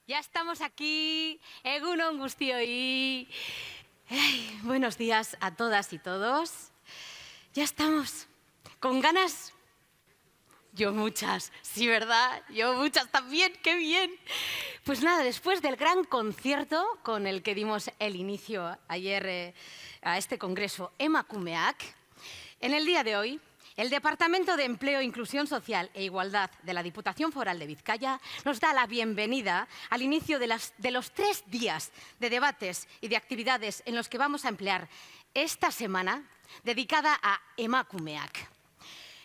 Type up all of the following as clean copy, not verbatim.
Ya estamos aquí, egun on guztioi. Buenos días a todas y todos. Ya estamos, con ganas. Yo muchas, sí, ¿verdad? Yo muchas también, qué bien. Pues nada, después del gran concierto con el que dimos el inicio ayer a este congreso Emakumeak, en el día de hoy, el Departamento de Empleo, Inclusión Social e Igualdad de la Diputación Foral de Vizcaya nos da la bienvenida al inicio de los 3 días de debates y de actividades en los que vamos a emplear esta semana dedicada a Emakumeak.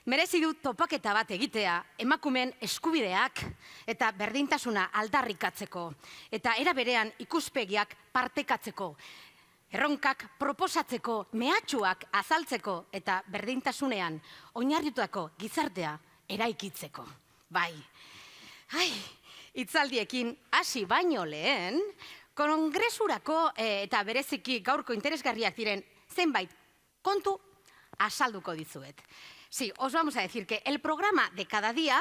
Merezi du topaketa bat egitea emakumeen eskubideak eta berdintasuna aldarrikatzeko eta era berean ikuspegiak partekatzeko. Erronkak proposatzeko, mehatxuak azaltzeko eta berdintasunean oinarritutako gizartea eraikitzeko. Bai, hitzaldiekin hasi baino lehen, kongresurako eta bereziki gaurko interesgarriak diren zenbait kontu azalduko dizuet. Sí, os vamos a decir que el programa de cada día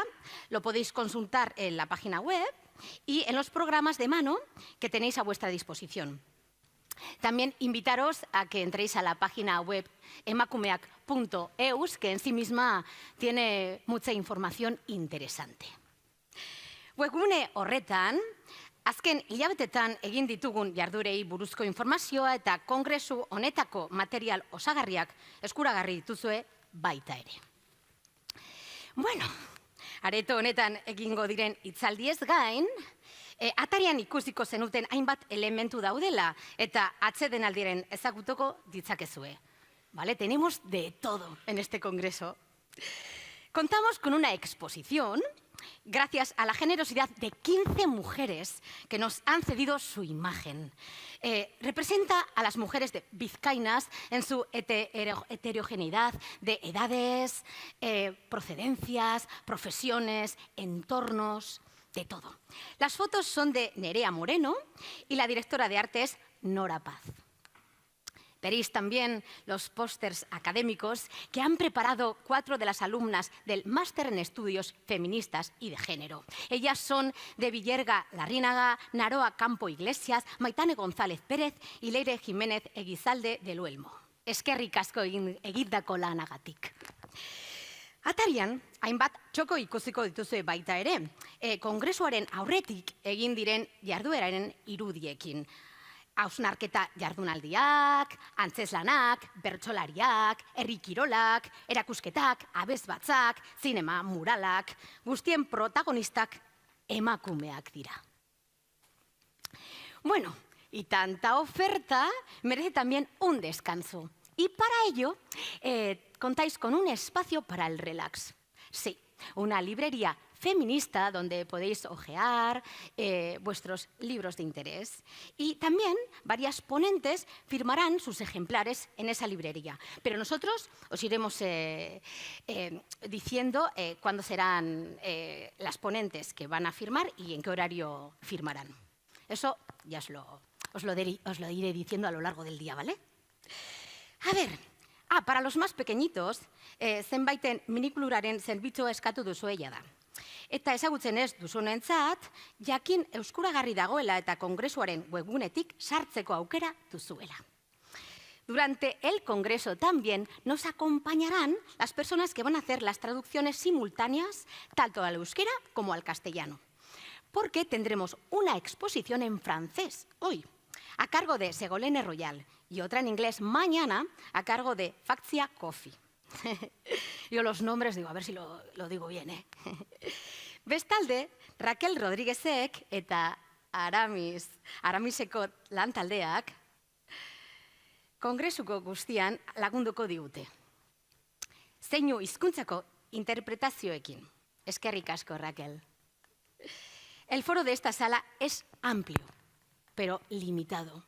lo podéis consultar en la página web y en los programas de mano que tenéis a vuestra disposición. También invitaros a que entréis a la página web emakumeak.eus, que en sí misma tiene mucha información interesante. Webgune horretan, azken hilabetetan egin ditugun jardurei buruzko informazioa eta kongresu honetako material osagarriak eskuragarri dituzue baita ere. Bueno, areto honetan egingo diren hitzaldiez gain, atarian ikusiko zenuten hainbat elementu daudela eta atseden aldiren ezagutuko ditzakezue. ¿Vale? Tenemos de todo en este congreso. Contamos con una exposición gracias a la generosidad de 15 mujeres que nos han cedido su imagen. Representa a las mujeres vizcaínas en su heterogeneidad de edades, procedencias, profesiones, entornos, de todo. Las fotos son de Nerea Moreno y la directora de arte es Nora Paz. Veréis también los pósters académicos que han preparado 4 de las alumnas del Máster en Estudios Feministas y de Género. Ellas son de Villerga Larrínaga, Naroa Campo Iglesias, Maitane González Pérez y Leire Jiménez Egizalde de Luelmo. Eskerrik asko egindako lanagatik. Atarian, hainbat txoko ikusiko dituzue baita ere, kongresuaren aurretik egin diren jardueraren irudiekin. Hausnarketa jardunaldiak, antzeslanak, bertsolariak, herri kirolak, erakusketak, abesbatzak, zinema, muralak, guztien protagonistak emakumeak dira. Bueno, y tanta oferta merece también un descanso. Y para ello contáis con un espacio para el relax. Sí, una librería feminista donde podéis hojear vuestros libros de interés. Y también varias ponentes firmarán sus ejemplares en esa librería. Pero nosotros os iremos diciendo cuándo serán las ponentes que van a firmar y en qué horario firmarán. Eso ya os lo iré diciendo a lo largo del día, ¿vale? A ver, para los más pequeñitos, zenbaiten minikuluraren zerbitzua eskatu duzue jada. Eta ezagutzen ez duzunentzat, jakin eskuragarri dagoela eta kongresuaren webgunetik sartzeko aukera duzuela. Durante el congreso también nos acompañarán las personas que van a hacer las traducciones simultáneas tanto al euskera como al castellano. Porque tendremos una exposición en francés hoy, a cargo de Segolene Royal, y otra en inglés mañana, a cargo de Factia Coffee. Yo los nombres digo, a ver si lo digo bien, ¿eh? Bestalde, Raquel Rodríguezek eta Aramiseko lantaldeak kongresuko guztian lagunduko digute. Zeinu hizkuntzako interpretazioekin. Eskerrik asko, Raquel. El foro de esta sala es amplio, pero limitado.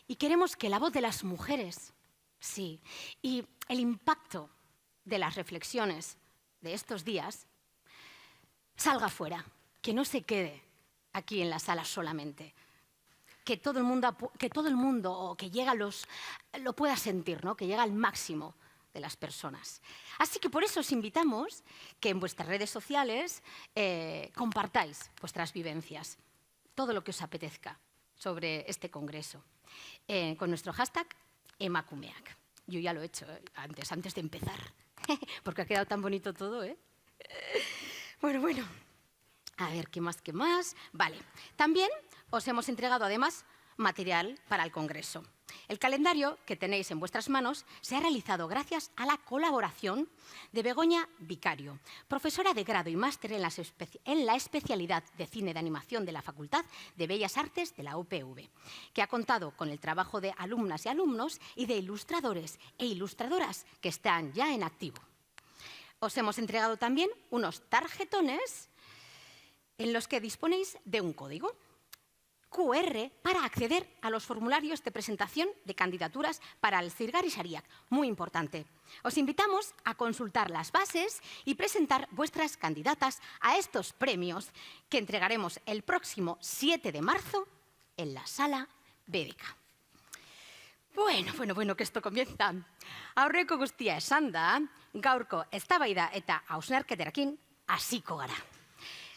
Y queremos que la voz de las mujeres, sí, y el impacto de las reflexiones de estos días salga fuera, que no se quede aquí en la sala solamente, que todo el mundo o que lo pueda sentir, ¿no? Que llega al máximo de las personas. Así que por eso os invitamos que en vuestras redes sociales compartáis vuestras vivencias. todo lo que os apetezca sobre este congreso con nuestro hashtag emakumeak. Yo ya lo he hecho antes de empezar, porque ha quedado tan bonito todo, ¿eh? Bueno. A ver, ¿qué más? Vale. También os hemos entregado, además, material para el congreso. El calendario que tenéis en vuestras manos se ha realizado gracias a la colaboración de Begoña Vicario, profesora de grado y máster en la especialidad de cine de animación de la Facultad de Bellas Artes de la UPV, que ha contado con el trabajo de alumnas y alumnos y de ilustradores e ilustradoras que están ya en activo. Os hemos entregado también unos tarjetones en los que disponéis de un código QR para acceder a los formularios de presentación de candidaturas para el Zirgar y Sariak. Muy importante. Os invitamos a consultar las bases y presentar vuestras candidatas a estos premios que entregaremos el próximo 7 de marzo en la Sala BBK. Bueno, que esto comienza. Aurreko guztia esanda, gaurko eztabaida eta hausnarketarekin hasiko gara.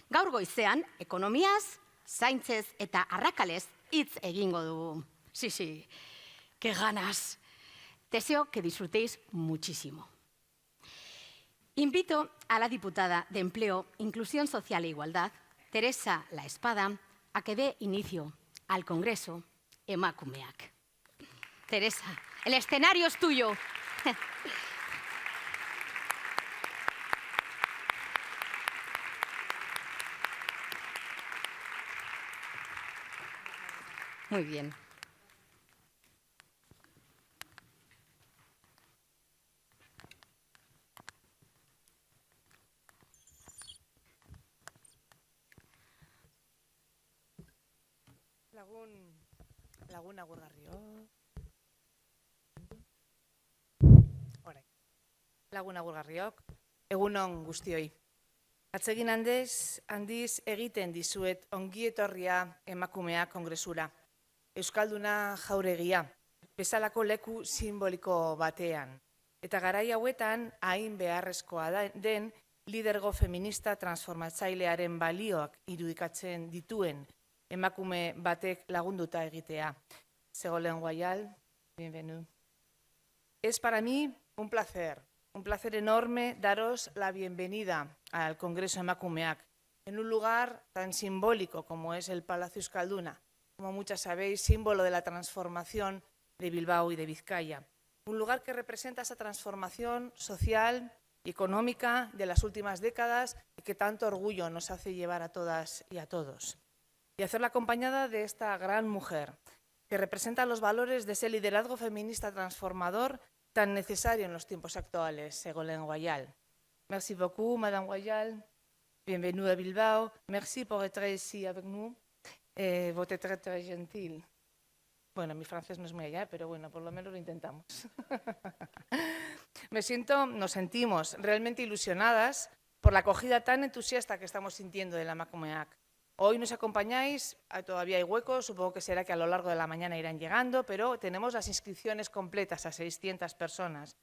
Gaur goizean, ekonomiaz, zaintzez eta arrakalez hitz egingo dugu. Sí, qué ganas. Deseo que disfrutéis muchísimo. Invito a la diputada de Empleo, Inclusión Social e Igualdad, Teresa La Espada, a que dé inicio al Congreso Emakumeak. Teresa, el escenario es tuyo. Muy bien. Lagun agurgarriok. Lagun agurgarriok, egunon guztioi. Atsegin handiz egiten dizuet ongietorria emakumeak kongresura. Euskalduna jauregia, bezalako leku simboliko batean. Eta garai hauetan hain beharrezkoa den lidergo feminista transformatzailearen balioak irudikatzen dituen emakume batek lagunduta egitea. Ségolène Royal, bienvenue. Es para mí un placer enorme daros la bienvenida al Congreso Emakumeak, en un lugar tan simbólico como es el Palacio Euskalduna, como muchas sabéis, símbolo de la transformación de Bilbao y de Vizcaya. Un lugar que representa esa transformación social y económica de las últimas décadas y que tanto orgullo nos hace llevar a todas y a todos. Y hacerla acompañada de esta gran mujer, que representa los valores de ese liderazgo feminista transformador tan necesario en los tiempos actuales, Ségolène Royal. Merci beaucoup, Madame Royal. Bienvenue à Bilbao. Merci por être ici avec nous. Vous êtes très gentil. Bueno, mi francés no es muy allá, pero bueno, por lo menos lo intentamos. Nos sentimos realmente ilusionadas por la acogida tan entusiasta que estamos sintiendo de la Emakumeak. Hoy nos acompañáis, todavía hay huecos, supongo que será que a lo largo de la mañana irán llegando, pero tenemos las inscripciones completas a 600 personas.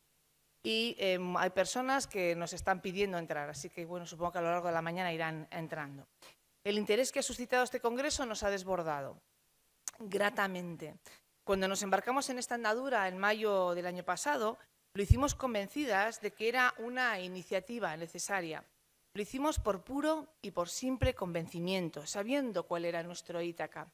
Y hay personas que nos están pidiendo entrar, así que bueno, supongo que a lo largo de la mañana irán entrando. El interés que ha suscitado este congreso nos ha desbordado, gratamente. Cuando nos embarcamos en esta andadura en mayo del año pasado, lo hicimos convencidas de que era una iniciativa necesaria. Lo hicimos por puro y por simple convencimiento, sabiendo cuál era nuestro Ítaca,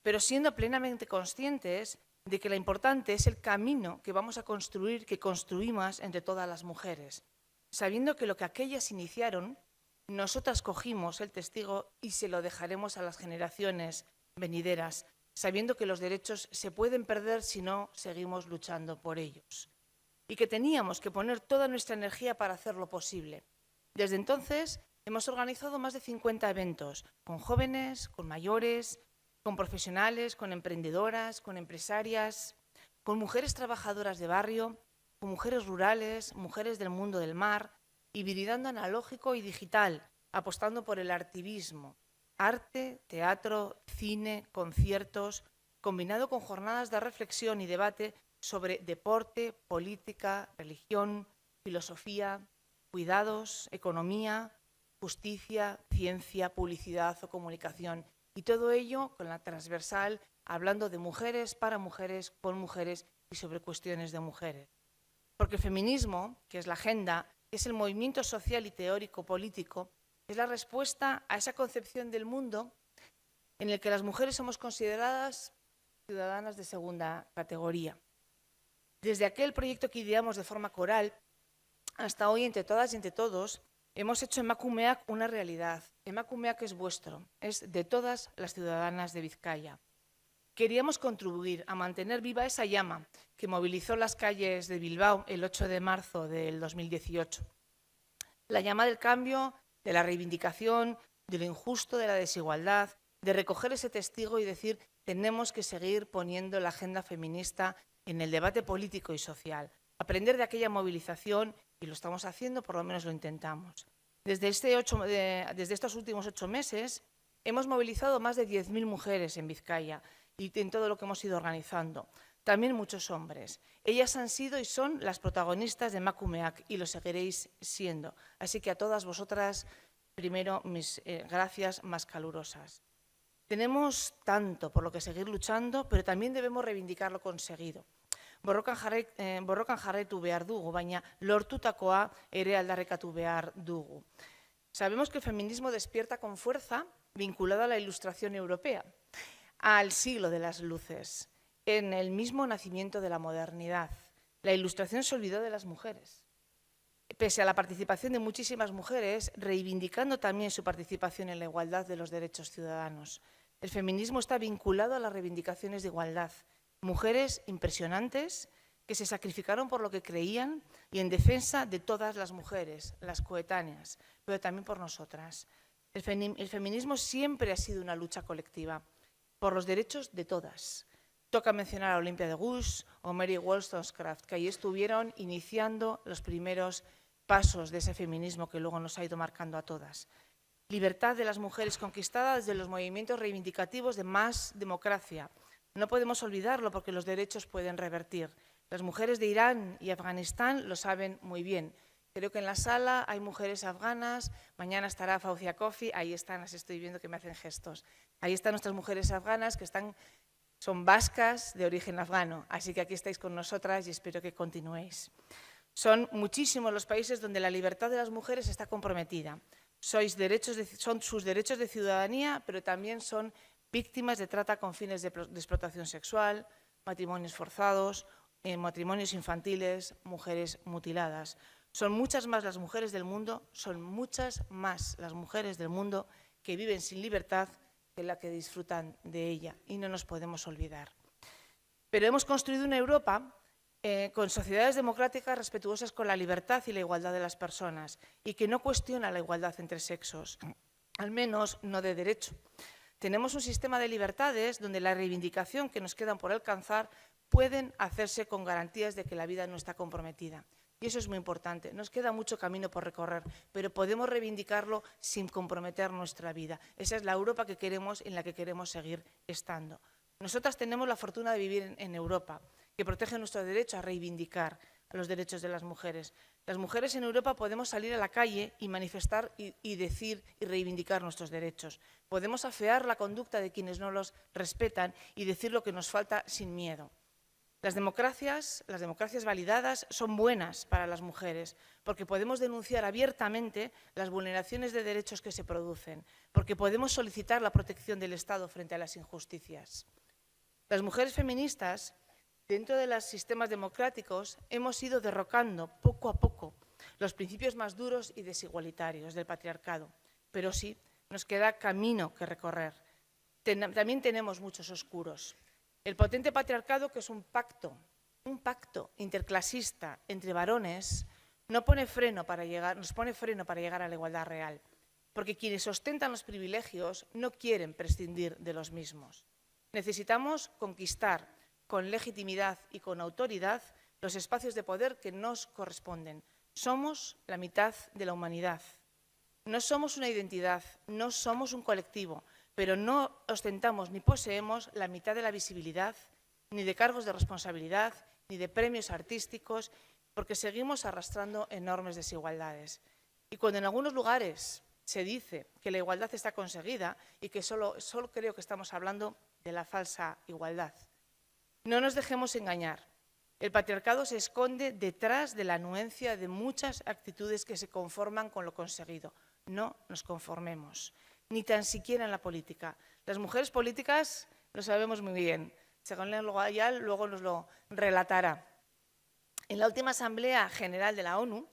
pero siendo plenamente conscientes de que lo importante es el camino que vamos a construir, que construimos entre todas las mujeres, sabiendo que lo que aquellas iniciaron, nosotras cogimos el testigo y se lo dejaremos a las generaciones venideras, sabiendo que los derechos se pueden perder si no seguimos luchando por ellos, y que teníamos que poner toda nuestra energía para hacerlo posible. Desde entonces hemos organizado más de 50 eventos, con jóvenes, con mayores, con profesionales, con emprendedoras, con empresarias, con mujeres trabajadoras de barrio, con mujeres rurales, mujeres del mundo del mar, hibridando analógico y digital, apostando por el artivismo, arte, teatro, cine, conciertos, combinado con jornadas de reflexión y debate sobre deporte, política, religión, filosofía, cuidados, economía, justicia, ciencia, publicidad o comunicación Y todo ello con la transversal, hablando de mujeres, para mujeres, con mujeres y sobre cuestiones de mujeres. Porque el feminismo, que es la agenda, es el movimiento social y teórico político, es la respuesta a esa concepción del mundo en el que las mujeres somos consideradas ciudadanas de segunda categoría. Desde aquel proyecto que ideamos de forma coral, hasta hoy, entre todas y entre todos, hemos hecho Emakumeak una realidad. Emakumeak es vuestro, es de todas las ciudadanas de Vizcaya. Queríamos contribuir a mantener viva esa llama que movilizó las calles de Bilbao el 8 de marzo del 2018. La llama del cambio, de la reivindicación, de lo injusto, de la desigualdad, de recoger ese testigo y decir tenemos que seguir poniendo la agenda feminista en el debate político y social. Aprender de aquella movilización, y lo estamos haciendo, por lo menos lo intentamos. Desde estos últimos 8 meses hemos movilizado más de 10.000 mujeres en Vizcaya y en todo lo que hemos ido organizando. También muchos hombres. Ellas han sido y son las protagonistas de Emakumeak y lo seguiréis siendo. Así que a todas vosotras, primero, mis gracias más calurosas. Tenemos tanto por lo que seguir luchando, pero también debemos reivindicar lo conseguido. Borrokan jarraitu behar dugu, baina lortutakoa ere aldarrikatu behar dugu. Sabemos que el feminismo despierta con fuerza vinculado a la Ilustración europea, al siglo de las luces, en el mismo nacimiento de la modernidad. La Ilustración se olvidó de las mujeres. Pese a la participación de muchísimas mujeres, reivindicando también su participación en la igualdad de los derechos ciudadanos. El feminismo está vinculado a las reivindicaciones de igualdad. Mujeres impresionantes que se sacrificaron por lo que creían y en defensa de todas las mujeres, las coetáneas, pero también por nosotras. El feminismo siempre ha sido una lucha colectiva por los derechos de todas. Toca mencionar a Olympia de Gush o Mary Wollstonecraft, que ahí estuvieron iniciando los primeros pasos de ese feminismo que luego nos ha ido marcando a todas. Libertad de las mujeres conquistada desde los movimientos reivindicativos de más democracia. No podemos olvidarlo porque los derechos pueden revertir. Las mujeres de Irán y Afganistán lo saben muy bien. Creo que en la sala hay mujeres afganas, mañana estará Fauzia Kofi, ahí están, las estoy viendo que me hacen gestos. Ahí están nuestras mujeres afganas que son vascas de origen afgano, así que aquí estáis con nosotras y espero que continuéis. Son muchísimos los países donde la libertad de las mujeres está comprometida. Son sus derechos de ciudadanía, pero también son víctimas de trata con fines de explotación sexual, matrimonios forzados, matrimonios infantiles, mujeres mutiladas. Son muchas más las mujeres del mundo, que viven sin libertad que la que disfrutan de ella, y no nos podemos olvidar. Pero hemos construido una Europa con sociedades democráticas respetuosas con la libertad y la igualdad de las personas y que no cuestiona la igualdad entre sexos, al menos no de derecho. Tenemos un sistema de libertades donde la reivindicación que nos quedan por alcanzar pueden hacerse con garantías de que la vida no está comprometida. Y eso es muy importante. Nos queda mucho camino por recorrer, pero podemos reivindicarlo sin comprometer nuestra vida. Esa es la Europa que queremos y en la que queremos seguir estando. Nosotras tenemos la fortuna de vivir en Europa, que protege nuestro derecho a reivindicar los derechos de las mujeres. Las mujeres en Europa podemos salir a la calle y manifestar y decir y reivindicar nuestros derechos. Podemos afear la conducta de quienes no los respetan y decir lo que nos falta sin miedo. Las democracias validadas son buenas para las mujeres porque podemos denunciar abiertamente las vulneraciones de derechos que se producen, porque podemos solicitar la protección del Estado frente a las injusticias. Las mujeres feministas, dentro de los sistemas democráticos, hemos ido derrocando poco a poco los principios más duros y desigualitarios del patriarcado, pero sí, nos queda camino que recorrer. También tenemos muchos oscuros. El potente patriarcado, que es un pacto interclasista entre varones, nos pone freno para llegar a la igualdad real, porque quienes ostentan los privilegios no quieren prescindir de los mismos. Necesitamos conquistar con legitimidad y con autoridad los espacios de poder que nos corresponden. Somos la mitad de la humanidad. No somos una identidad, no somos un colectivo, pero no ostentamos ni poseemos la mitad de la visibilidad, ni de cargos de responsabilidad, ni de premios artísticos, porque seguimos arrastrando enormes desigualdades. Y cuando en algunos lugares se dice que la igualdad está conseguida y que solo creo que estamos hablando de la falsa igualdad. No nos dejemos engañar. El patriarcado se esconde detrás de la anuencia de muchas actitudes que se conforman con lo conseguido. No nos conformemos, ni tan siquiera en la política. Las mujeres políticas lo sabemos muy bien. Ségolène Royal luego nos lo relatará. En la última Asamblea General de la ONU,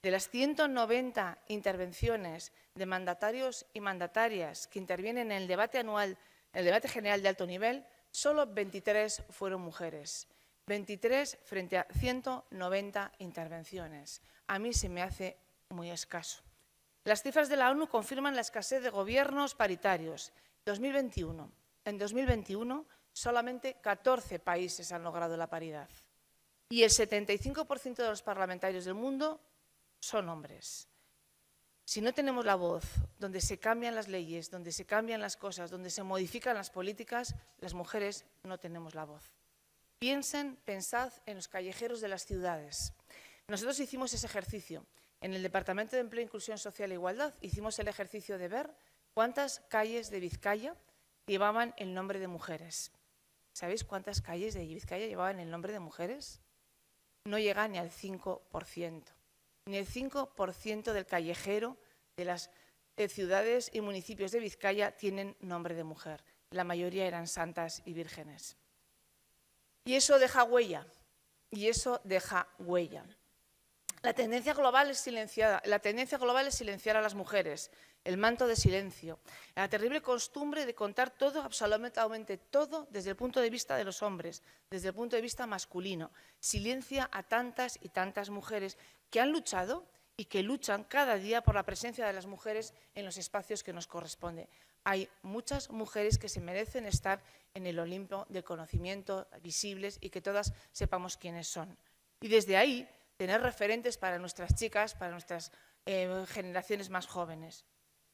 de las 190 intervenciones de mandatarios y mandatarias que intervienen en el debate anual, el debate general de alto nivel, solo 23 fueron mujeres. 23 frente a 190 intervenciones. A mí se me hace muy escaso. Las cifras de la ONU confirman la escasez de gobiernos paritarios. En 2021, solamente 14 países han logrado la paridad. Y el 75% de los parlamentarios del mundo son hombres. Si no tenemos la voz, donde se cambian las leyes, donde se cambian las cosas, donde se modifican las políticas, las mujeres no tenemos la voz. Pensad en los callejeros de las ciudades. Nosotros hicimos ese ejercicio. En el Departamento de Empleo, Inclusión Social e Igualdad hicimos el ejercicio de ver cuántas calles de Vizcaya llevaban el nombre de mujeres. ¿Sabéis cuántas calles de Vizcaya llevaban el nombre de mujeres? No llega ni al 5%. Ni el 5% del callejero de las ciudades y municipios de Vizcaya tienen nombre de mujer. La mayoría eran santas y vírgenes. Y eso deja huella. La tendencia global es silenciar a las mujeres, el manto de silencio, la terrible costumbre de contar todo, absolutamente todo, desde el punto de vista de los hombres, desde el punto de vista masculino. Silencia a tantas y tantas mujeres que han luchado y que luchan cada día por la presencia de las mujeres en los espacios que nos corresponde. Hay muchas mujeres que se merecen estar en el Olimpo del conocimiento, visibles, y que todas sepamos quiénes son. Y desde ahí, tener referentes para nuestras chicas, para nuestras generaciones más jóvenes.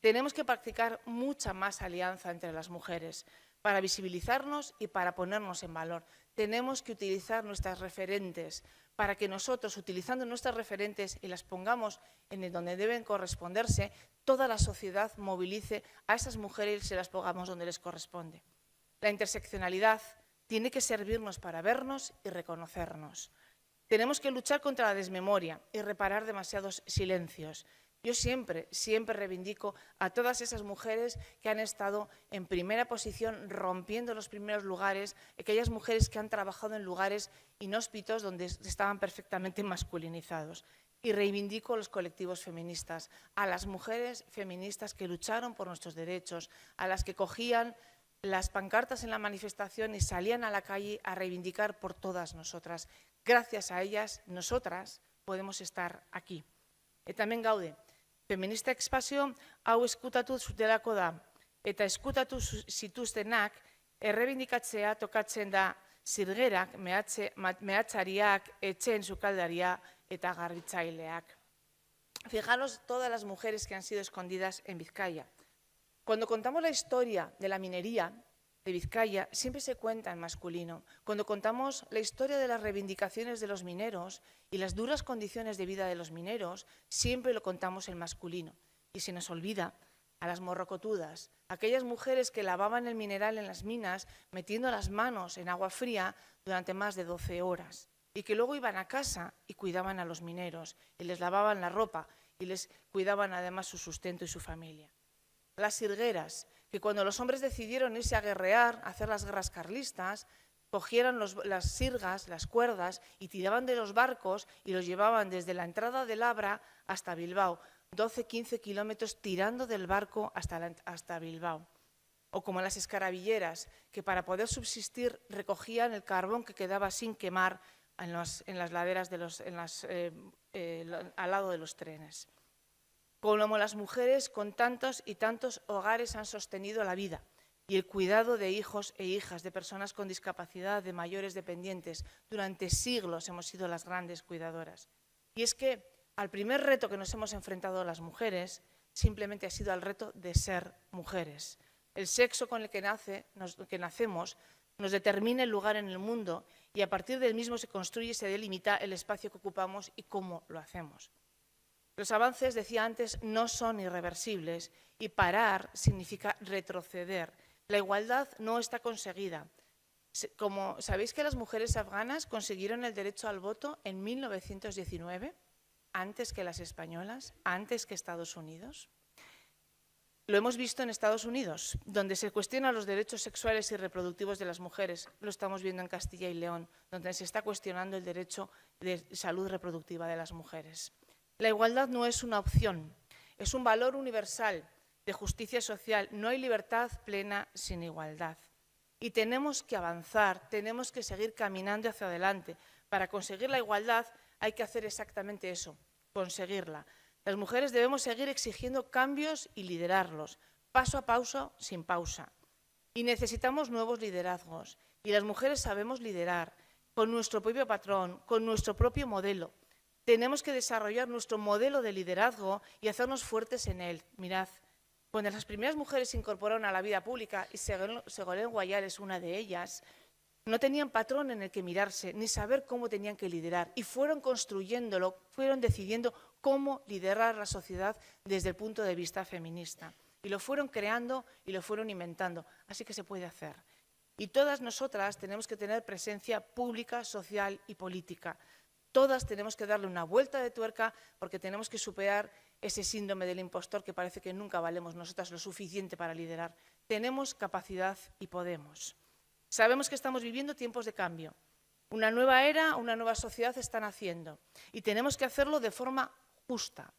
Tenemos que practicar mucha más alianza entre las mujeres para visibilizarnos y para ponernos en valor. Tenemos que utilizar nuestras referentes para que nosotros, utilizando nuestras referentes y las pongamos en donde deben corresponderse, toda la sociedad movilice a esas mujeres y se las pongamos donde les corresponde. La interseccionalidad tiene que servirnos para vernos y reconocernos. Tenemos que luchar contra la desmemoria y reparar demasiados silencios. Yo siempre reivindico a todas esas mujeres que han estado en primera posición rompiendo los primeros lugares, aquellas mujeres que han trabajado en lugares inhóspitos donde estaban perfectamente masculinizados. Y reivindico a los colectivos feministas, a las mujeres feministas que lucharon por nuestros derechos, a las que cogían las pancartas en la manifestación y salían a la calle a reivindicar por todas nosotras. Gracias a ellas, nosotras podemos estar aquí. Eta hemen gaude, feminista espazio hau eskutatu zutelako da, eta eskutatu zituztenak errebindikatzea tokatzen da zirgerak, mehatzariak, etxeen sukaldaria eta garbitzaileak. Fijaros todas las mujeres que han sido escondidas en Vizcaya. Cuando contamos la historia de la minería de Vizcaya, siempre se cuenta en masculino. Cuando contamos la historia de las reivindicaciones de los mineros y las duras condiciones de vida de los mineros, siempre lo contamos en masculino. Y se nos olvida a las morrocotudas, aquellas mujeres que lavaban el mineral en las minas metiendo las manos en agua fría durante más de 12 horas y que luego iban a casa y cuidaban a los mineros y les lavaban la ropa y les cuidaban además su sustento y su familia. Las sirgueras, que cuando los hombres decidieron irse a guerrear, a hacer las guerras carlistas, cogieron las sirgas, las cuerdas y tiraban de los barcos y los llevaban desde la entrada de Labra hasta Bilbao, 12-15 kilómetros tirando del barco hasta Bilbao. O como las escarabilleras, que para poder subsistir recogían el carbón que quedaba sin quemar en las laderas, al lado de los trenes. Como las mujeres con tantos y tantos hogares han sostenido la vida y el cuidado de hijos e hijas, de personas con discapacidad, de mayores dependientes. Durante siglos hemos sido las grandes cuidadoras. Y es que al primer reto que nos hemos enfrentado las mujeres simplemente ha sido al reto de ser mujeres. El sexo con el que nacemos nos determina el lugar en el mundo y a partir del mismo se construye y se delimita el espacio que ocupamos y cómo lo hacemos. Los avances, decía antes, no son irreversibles y parar significa retroceder. La igualdad no está conseguida. Como sabéis que las mujeres afganas consiguieron el derecho al voto en 1919, antes que las españolas, antes que Estados Unidos. Lo hemos visto en Estados Unidos, donde se cuestionan los derechos sexuales y reproductivos de las mujeres. Lo estamos viendo en Castilla y León, donde se está cuestionando el derecho de salud reproductiva de las mujeres. La igualdad no es una opción, es un valor universal de justicia social. No hay libertad plena sin igualdad. Y tenemos que avanzar, tenemos que seguir caminando hacia adelante. Para conseguir la igualdad hay que hacer exactamente eso, conseguirla. Las mujeres debemos seguir exigiendo cambios y liderarlos, paso a paso, sin pausa. Y necesitamos nuevos liderazgos. Y las mujeres sabemos liderar con nuestro propio patrón, con nuestro propio modelo. Tenemos que desarrollar nuestro modelo de liderazgo y hacernos fuertes en él. Mirad, cuando las primeras mujeres se incorporaron a la vida pública, y Ségolène Royal es una de ellas, no tenían patrón en el que mirarse, ni saber cómo tenían que liderar. Y fueron construyéndolo, fueron decidiendo cómo liderar la sociedad desde el punto de vista feminista. Y lo fueron creando y lo fueron inventando. Así que se puede hacer. Y todas nosotras tenemos que tener presencia pública, social y política. Todas tenemos que darle una vuelta de tuerca porque tenemos que superar ese síndrome del impostor que parece que nunca valemos nosotras lo suficiente para liderar. Tenemos capacidad y podemos. Sabemos que estamos viviendo tiempos de cambio. Una nueva era, una nueva sociedad está naciendo y tenemos que hacerlo de forma justa,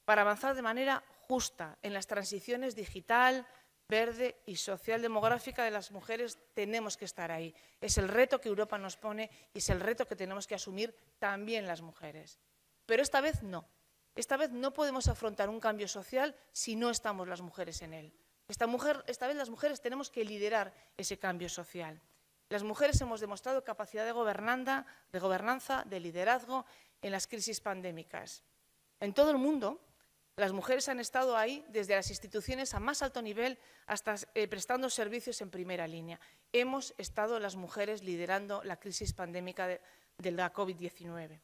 para avanzar de manera justa en las transiciones digital, verde y social demográfica de las mujeres. Tenemos que estar ahí. Es el reto que Europa nos pone y es el reto que tenemos que asumir también las mujeres. Pero esta vez no. Esta vez no podemos afrontar un cambio social si no estamos las mujeres en él. Esta vez las mujeres tenemos que liderar ese cambio social. Las mujeres hemos demostrado capacidad de gobernanza, de liderazgo en las crisis pandémicas. En todo el mundo, las mujeres han estado ahí desde las instituciones a más alto nivel hasta prestando servicios en primera línea. Hemos estado las mujeres liderando la crisis pandémica de la COVID-19.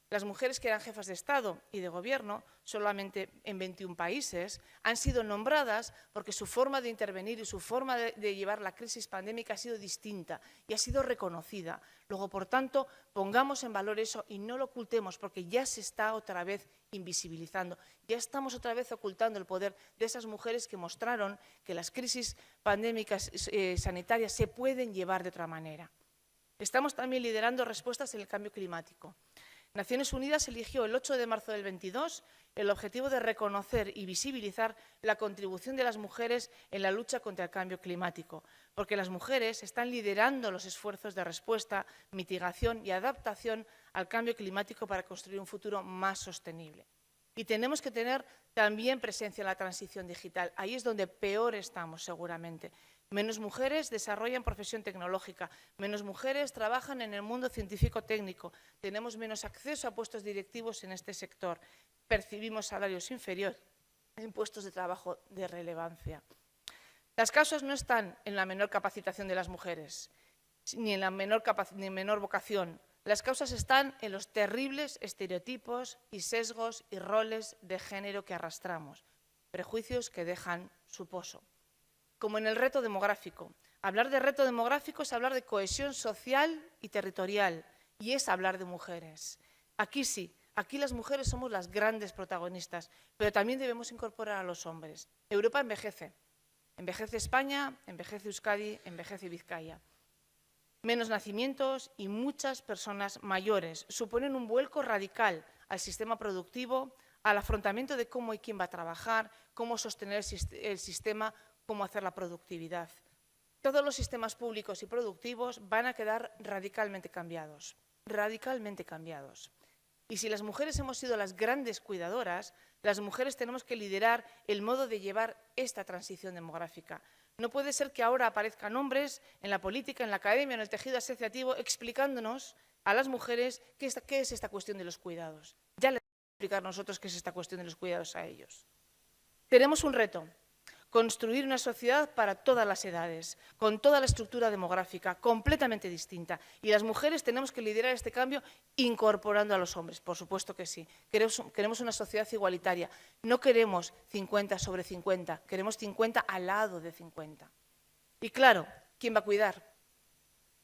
Las mujeres que eran jefas de Estado y de Gobierno, solamente en 21 países, han sido nombradas porque su forma de intervenir y su forma de llevar la crisis pandémica ha sido distinta y ha sido reconocida. Luego, por tanto, pongamos en valor eso y no lo ocultemos porque ya se está otra vez invisibilizando. Ya estamos otra vez ocultando el poder de esas mujeres que mostraron que las crisis pandémicas sanitarias se pueden llevar de otra manera. Estamos también liderando respuestas en el cambio climático. Naciones Unidas eligió el 8 de marzo del 22 el objetivo de reconocer y visibilizar la contribución de las mujeres en la lucha contra el cambio climático, porque las mujeres están liderando los esfuerzos de respuesta, mitigación y adaptación al cambio climático para construir un futuro más sostenible. Y tenemos que tener también presencia en la transición digital. Ahí es donde peor estamos, seguramente. Menos mujeres desarrollan profesión tecnológica, menos mujeres trabajan en el mundo científico-técnico, tenemos menos acceso a puestos directivos en este sector, percibimos salarios inferiores en puestos de trabajo de relevancia. Las causas no están en la menor capacitación de las mujeres, ni en la menor vocación. Las causas están en los terribles estereotipos y sesgos y roles de género que arrastramos, prejuicios que dejan su pozo. Como en el reto demográfico. Hablar de reto demográfico es hablar de cohesión social y territorial, y es hablar de mujeres. Aquí sí, aquí las mujeres somos las grandes protagonistas, pero también debemos incorporar a los hombres. Europa envejece. Envejece España, envejece Euskadi, envejece Vizcaya. Menos nacimientos y muchas personas mayores suponen un vuelco radical al sistema productivo, al afrontamiento de cómo y quién va a trabajar, cómo sostener el sistema, cómo hacer la productividad. Todos los sistemas públicos y productivos van a quedar radicalmente cambiados. Y si las mujeres hemos sido las grandes cuidadoras, las mujeres tenemos que liderar el modo de llevar esta transición demográfica. No puede ser que ahora aparezcan hombres en la política, en la academia, en el tejido asociativo, explicándonos a las mujeres qué es esta cuestión de los cuidados. Ya les vamos a explicar nosotros qué es esta cuestión de los cuidados a ellos. Tenemos un reto. construir una sociedad para todas las edades, con toda la estructura demográfica, completamente distinta. Y las mujeres tenemos que liderar este cambio incorporando a los hombres, por supuesto que sí. Queremos una sociedad igualitaria. No queremos 50 sobre 50, queremos 50 al lado de 50. Y claro, ¿quién va a cuidar?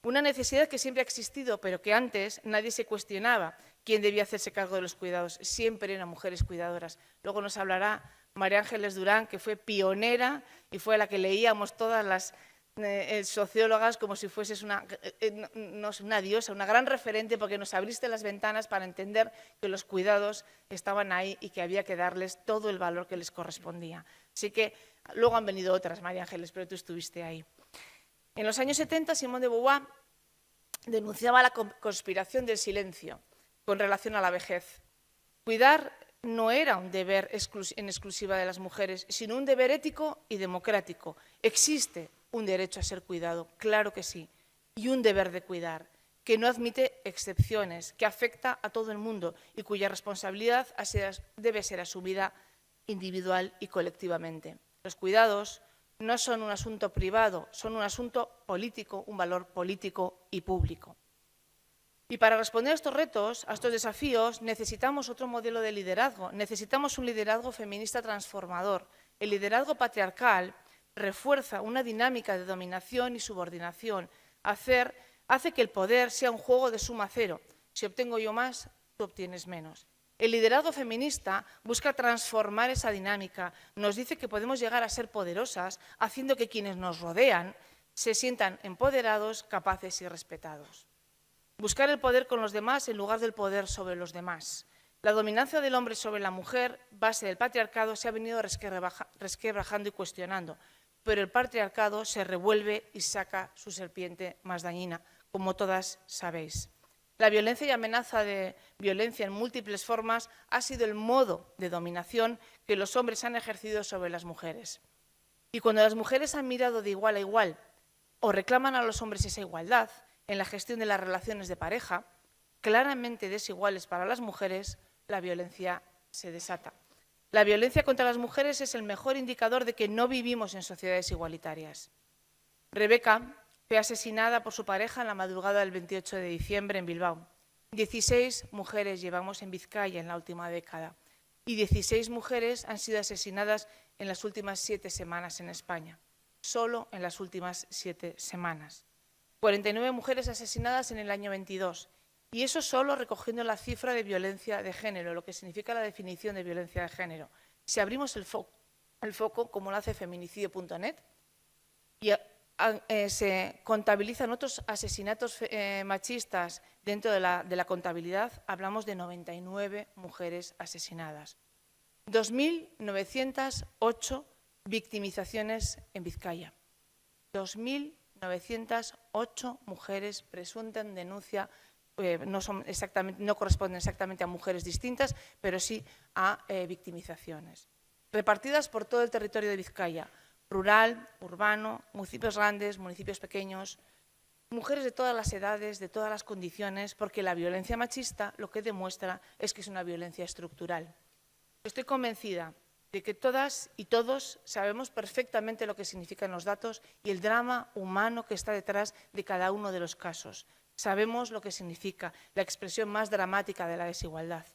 Una necesidad que siempre ha existido, pero que antes nadie se cuestionaba quién debía hacerse cargo de los cuidados. Siempre eran mujeres cuidadoras. Luego nos hablará María Ángeles Durán, que fue pionera y fue a la que leíamos todas las sociólogas como si fueses una diosa, una gran referente, porque nos abriste las ventanas para entender que los cuidados estaban ahí y que había que darles todo el valor que les correspondía. Así que luego han venido otras, María Ángeles, pero tú estuviste ahí. En los años 70, Simone de Beauvoir denunciaba la conspiración del silencio con relación a la vejez. Cuidar no era un deber en exclusiva de las mujeres, sino un deber ético y democrático. Existe un derecho a ser cuidado, claro que sí, y un deber de cuidar, que no admite excepciones, que afecta a todo el mundo y cuya responsabilidad debe ser asumida individual y colectivamente. Los cuidados no son un asunto privado, son un asunto político, un valor político y público. Y para responder a estos retos, a estos desafíos, necesitamos otro modelo de liderazgo, necesitamos un liderazgo feminista transformador. El liderazgo patriarcal refuerza una dinámica de dominación y subordinación, hace que el poder sea un juego de suma cero. Si obtengo yo más, tú obtienes menos. El liderazgo feminista busca transformar esa dinámica, nos dice que podemos llegar a ser poderosas, haciendo que quienes nos rodean se sientan empoderados, capaces y respetados. Buscar el poder con los demás en lugar del poder sobre los demás. La dominancia del hombre sobre la mujer, base del patriarcado, se ha venido resquebrajando y cuestionando, pero el patriarcado se revuelve y saca su serpiente más dañina, como todas sabéis. La violencia y amenaza de violencia en múltiples formas ha sido el modo de dominación que los hombres han ejercido sobre las mujeres. Y cuando las mujeres han mirado de igual a igual o reclaman a los hombres esa igualdad en la gestión de las relaciones de pareja, claramente desiguales para las mujeres, la violencia se desata. La violencia contra las mujeres es el mejor indicador de que no vivimos en sociedades igualitarias. Rebeca fue asesinada por su pareja en la madrugada del 28 de diciembre en Bilbao. 16 mujeres llevamos en Vizcaya en la última década y 16 mujeres han sido asesinadas en las últimas 7 semanas en España, solo en las últimas 7 semanas. 49 mujeres asesinadas en el año 22 y eso solo recogiendo la cifra de violencia de género, lo que significa la definición de violencia de género. Si abrimos el foco como lo hace feminicidio.net, y se contabilizan otros asesinatos machistas dentro de la contabilidad, hablamos de 99 mujeres asesinadas. 2.908 victimizaciones en Vizcaya. 2.908 mujeres presuntas en denuncia, no corresponden exactamente a mujeres distintas, pero sí a victimizaciones. Repartidas por todo el territorio de Vizcaya. Rural, urbano, municipios grandes, municipios pequeños, mujeres de todas las edades, de todas las condiciones, porque la violencia machista lo que demuestra es que es una violencia estructural. Estoy convencida de que todas y todos sabemos perfectamente lo que significan los datos y el drama humano que está detrás de cada uno de los casos. Sabemos lo que significa la expresión más dramática de la desigualdad.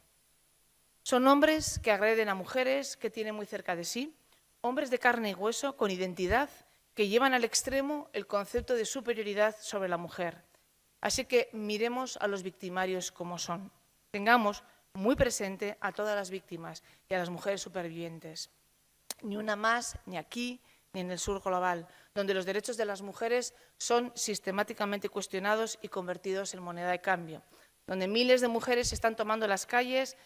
Son hombres que agreden a mujeres que tienen muy cerca de sí, hombres de carne y hueso, con identidad, que llevan al extremo el concepto de superioridad sobre la mujer. Así que miremos a los victimarios como son. Tengamos muy presente a todas las víctimas y a las mujeres supervivientes. Ni una más, ni aquí, ni en el sur global, donde los derechos de las mujeres son sistemáticamente cuestionados y convertidos en moneda de cambio, donde miles de mujeres están tomando las calles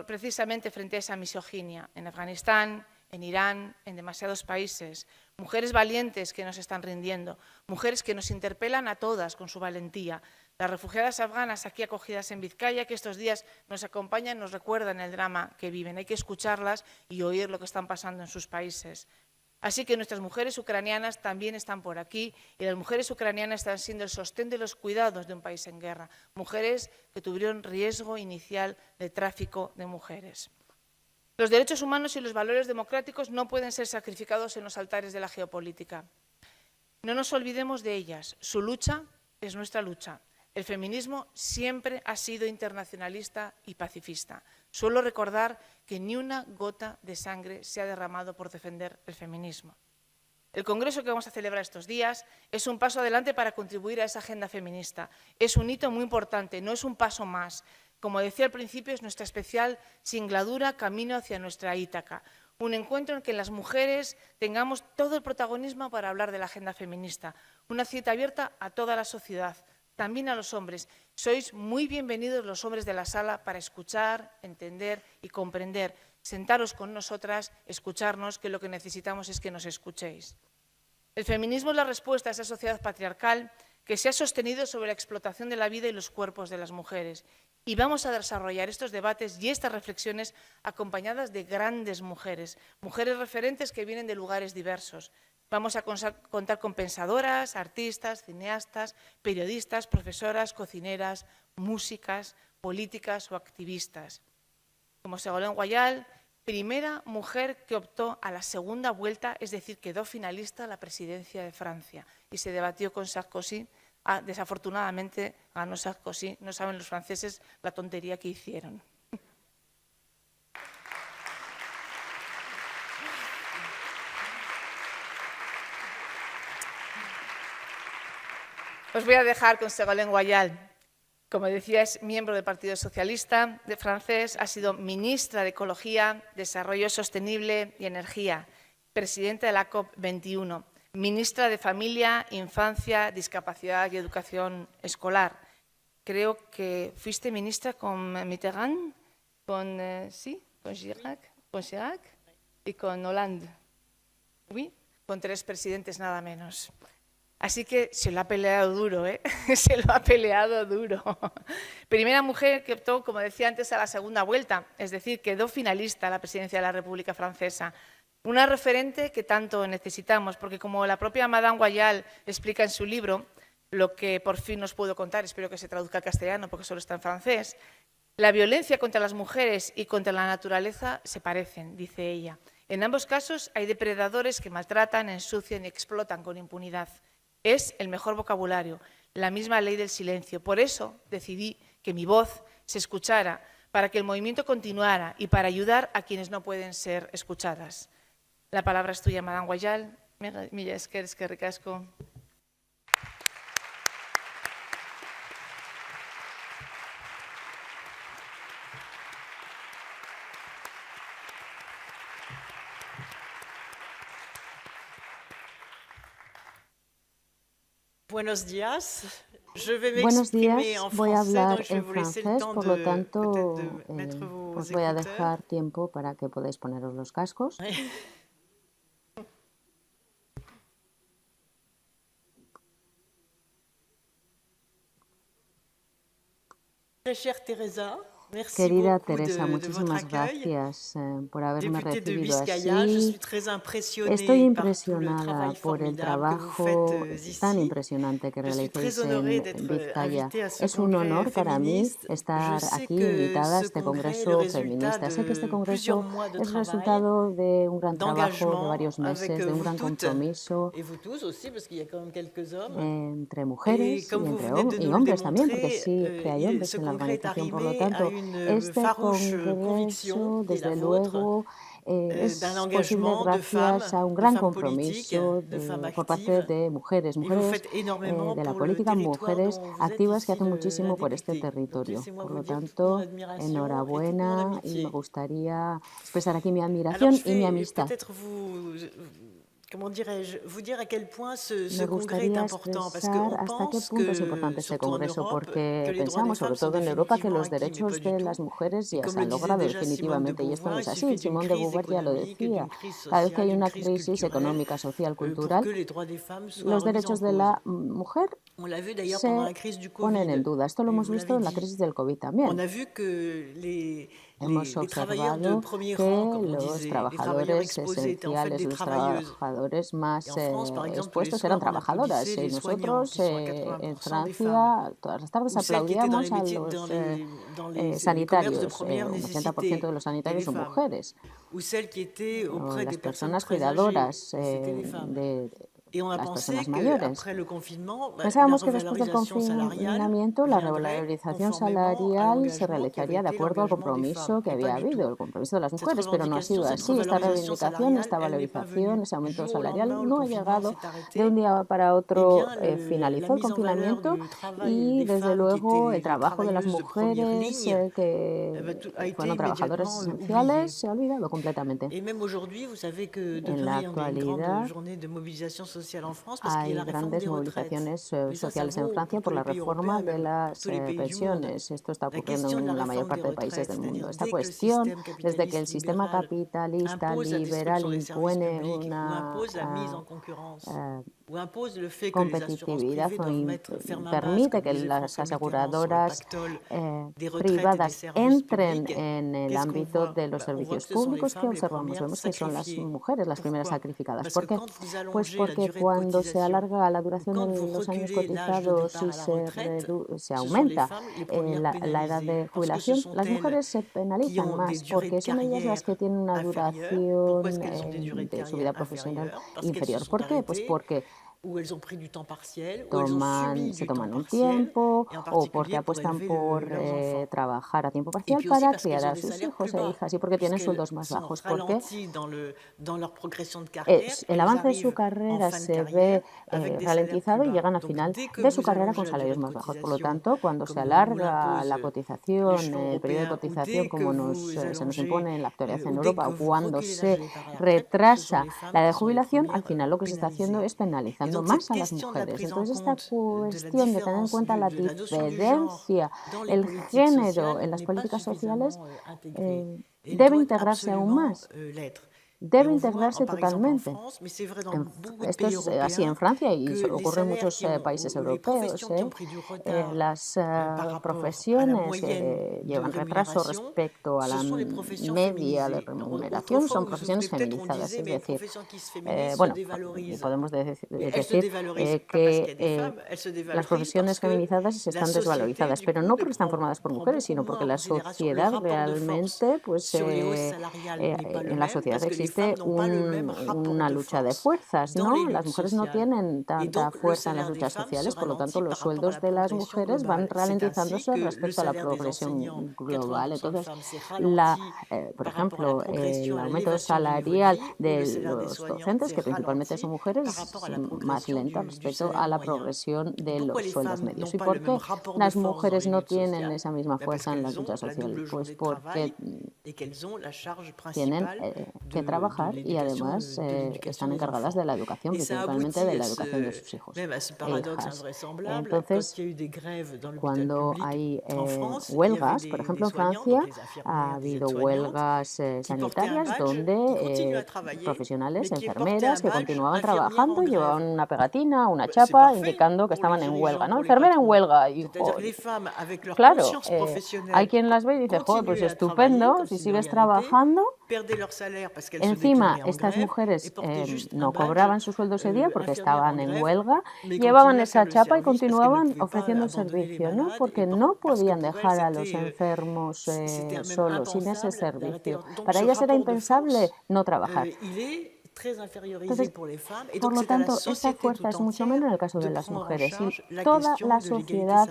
precisamente frente a esa misoginia, en Afganistán, en Irán, en demasiados países, mujeres valientes que nos están rindiendo, mujeres que nos interpelan a todas con su valentía. Las refugiadas afganas aquí acogidas en Vizcaya, que estos días nos acompañan, nos recuerdan el drama que viven. Hay que escucharlas y oír lo que están pasando en sus países. Así que nuestras mujeres ucranianas también están por aquí y las mujeres ucranianas están siendo el sostén de los cuidados de un país en guerra. Mujeres que tuvieron riesgo inicial de tráfico de mujeres. Los derechos humanos y los valores democráticos no pueden ser sacrificados en los altares de la geopolítica. No nos olvidemos de ellas. Su lucha es nuestra lucha. El feminismo siempre ha sido internacionalista y pacifista. Suelo recordar que ni una gota de sangre se ha derramado por defender el feminismo. El congreso que vamos a celebrar estos días es un paso adelante para contribuir a esa agenda feminista. Es un hito muy importante, no es un paso más. Como decía al principio, es nuestra especial singladura camino hacia nuestra Ítaca. Un encuentro en que las mujeres tengamos todo el protagonismo para hablar de la agenda feminista. Una cita abierta a toda la sociedad, también a los hombres. Sois muy bienvenidos los hombres de la sala para escuchar, entender y comprender. Sentaros con nosotras, escucharnos, que lo que necesitamos es que nos escuchéis. El feminismo es la respuesta a esa sociedad patriarcal que se ha sostenido sobre la explotación de la vida y los cuerpos de las mujeres. Y vamos a desarrollar estos debates y estas reflexiones acompañadas de grandes mujeres, mujeres referentes que vienen de lugares diversos. Vamos a contar con pensadoras, artistas, cineastas, periodistas, profesoras, cocineras, músicas, políticas o activistas. Como Ségolène Royal, primera mujer que optó a la segunda vuelta, es decir, quedó finalista a la presidencia de Francia y se debatió con Sarkozy. Desafortunadamente ganó Sarkozy. No saben los franceses la tontería que hicieron. Os voy a dejar con Ségolène Royal. Como decía, es miembro del Partido Socialista francés, ha sido ministra de Ecología, Desarrollo Sostenible y Energía, presidenta de la COP21, ministra de Familia, Infancia, Discapacidad y Educación Escolar. Creo que fuiste ministra con Mitterrand, con Chirac y con Hollande. ¿Sí? Con 3 presidentes nada menos. Así que se lo ha peleado duro, ¿eh? Se lo ha peleado duro. Primera mujer que optó, como decía antes, a la segunda vuelta, es decir, quedó finalista a la presidencia de la República Francesa. Una referente que tanto necesitamos, porque como la propia Madame Royal explica en su libro, lo que por fin os puedo contar, espero que se traduzca al castellano porque solo está en francés, la violencia contra las mujeres y contra la naturaleza se parecen, dice ella. En ambos casos hay depredadores que maltratan, ensucian y explotan con impunidad. Es el mejor vocabulario, la misma ley del silencio. Por eso decidí que mi voz se escuchara, para que el movimiento continuara y para ayudar a quienes no pueden ser escuchadas. La palabra es tuya, Madame Royal. Mila esker, eskerrik asko. Buenos días. Buenos días, voy a hablar en francés, por lo tanto os voy a dejar tiempo para que podáis poneros los cascos. Querida Teresa, muchísimas gracias por haberme recibido así. Estoy impresionada por el trabajo tan impresionante que realizáis en Vizcaya. Es un honor para mí estar aquí invitada a este congreso feminista. Sé que este congreso es resultado de un gran trabajo de varios meses, de un gran compromiso entre mujeres y hombres también, porque sí que hay hombres en la organización. Por lo tanto, este congreso, desde luego, es posible gracias a un gran compromiso por parte de mujeres de la política, mujeres activas que hacen muchísimo por este territorio. Por lo tanto, enhorabuena y me gustaría expresar aquí mi admiración y mi amistad. Comment dirais-je, vous dire à quel point Me gustaría expresar hasta qué punto es importante este congreso, porque pensamos, sobre todo en Europa, que los derechos de las mujeres ya se han logrado definitivamente, y esto no es así. Simone de Beauvoir ya lo decía. Cada vez que hay una crisis económica, social, cultural, los derechos de la mujer se ponen en duda. Esto lo hemos visto en la crisis del COVID también. hemos observado que los trabajadores esenciales, los trabajadores más expuestos eran trabajadoras. Y nosotros en Francia todas las tardes aplaudíamos a los sanitarios. Un 80% de los sanitarios son mujeres. O las personas cuidadoras de las personas mayores. Pensábamos que después del confinamiento la revalorización salarial se realizaría de acuerdo al compromiso que había habido, el compromiso de las mujeres, pero no ha sido así. Esta reivindicación, esta valorización, ese aumento salarial no ha llegado de un día para otro. Finalizó el confinamiento y, desde luego, el trabajo de las mujeres que fueron trabajadoras esenciales se ha olvidado completamente. En la actualidad, hay grandes movilizaciones sociales en Francia por la reforma de las pensiones. Esto está ocurriendo en la mayor parte de países del mundo. Esta cuestión, desde que el sistema capitalista liberal impone una competitividad o permite que las aseguradoras privadas entren en el ámbito de los servicios públicos, que observamos? Vemos que son las mujeres las primeras sacrificadas. ¿Por qué? Pues porque cuando se alarga la duración de los años cotizados y se aumenta la edad de jubilación, las mujeres se penalizan más porque son ellas las que tienen una duración de su vida profesional inferior. ¿Por qué? Pues porque se toman un tiempo o porque apuestan por trabajar a tiempo parcial para criar a sus hijos e hijas y porque tienen sueldos más bajos. Porque el avance de su carrera se ve ralentizado y llegan al final de su carrera con salarios más bajos. Por lo tanto, cuando se alarga la cotización, el periodo de cotización, como se nos impone en la actualidad en Europa, o cuando se retrasa la edad de jubilación, al final lo que se está haciendo es penalizando más a las mujeres. Entonces, esta cuestión de tener en cuenta la diferencia, el género en las políticas sociales debe integrarse aún más. Debe integrarse totalmente. Esto es así en Francia y ocurre en muchos países europeos. Las profesiones llevan retraso respecto a la media de remuneración, son profesiones feminizadas. Es decir, bueno, podemos decir que las profesiones feminizadas están desvalorizadas, pero no porque están formadas por mujeres, sino porque la sociedad realmente, pues en la sociedad existe una lucha de fuerzas, ¿no? Las mujeres no tienen tanta fuerza en las luchas sociales, por lo tanto los sueldos de las mujeres van ralentizándose respecto a la progresión global. Entonces, por ejemplo, el aumento salarial de los docentes, que principalmente son mujeres, es más lento respecto a la progresión de los sueldos medios. ¿Y por qué las mujeres no tienen esa misma fuerza en las luchas sociales? Pues porque tienen que trabajar y además están encargadas de la educación, principalmente de la educación de sus hijos e hijas. Entonces, cuando hay huelgas, por ejemplo en Francia ha habido huelgas sanitarias donde profesionales, enfermeras que continuaban trabajando llevaban una pegatina, una chapa indicando que estaban en huelga, ¿no? Enfermera en huelga. Y, claro, hay quien las ve y dice, joder, pues estupendo, si sigues trabajando. Encima, estas mujeres no cobraban su sueldo ese día porque estaban en huelga, llevaban esa chapa y continuaban ofreciendo el servicio, ¿no? Porque no podían dejar a los enfermos solos, sin ese servicio. Para ellas era impensable no trabajar. Entonces, por lo tanto, esa fuerza es mucho menor en el caso de las mujeres y toda la sociedad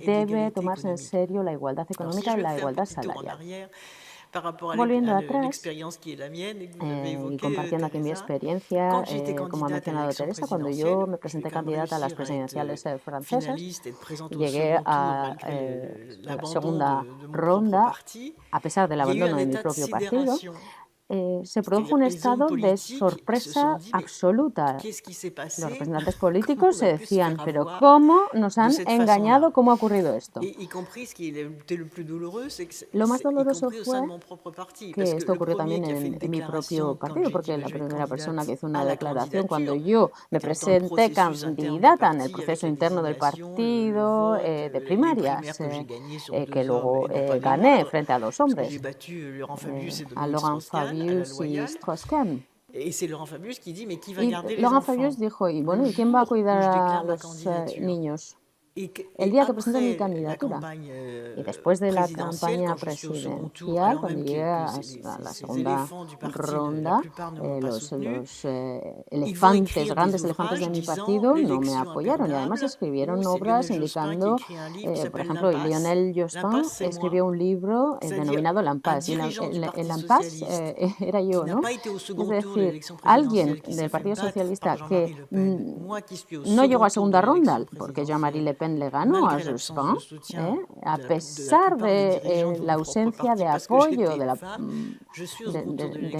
debe tomarse en serio la igualdad económica y la igualdad salarial. Volviendo atrás y compartiendo aquí mi experiencia, como ha mencionado Teresa, cuando yo me presenté candidata a las presidenciales francesas, llegué a la segunda ronda, a pesar del abandono de mi propio partido. se produjo un estado de sorpresa absoluta. Los representantes políticos se decían, pero ¿cómo nos han engañado? ¿Cómo ha ocurrido esto? Lo más doloroso fue que esto ocurrió también en mi propio partido, porque la primera persona que hizo una declaración cuando yo me presenté candidata en el proceso interno del partido de primarias, que luego gané frente a dos hombres, a Laurent Fabius y Strauss-Kahn. Y Laurent Fabius dijo, y bueno, ¿y quién va a cuidar a los niños? El día que presenté mi candidatura y después de la campaña presidencial, cuando llegué a la segunda ronda, los elefantes, grandes elefantes de mi partido no me apoyaron y además escribieron obras indicando, por ejemplo, Lionel Jospin escribió un libro denominado L'Impasse, y el L'Impasse era yo, ¿no? Es decir, alguien del Partido Socialista que no llegó a segunda ronda, porque Jean-Marie Le Pen le ganó a Jospin, a pesar de la ausencia de apoyo de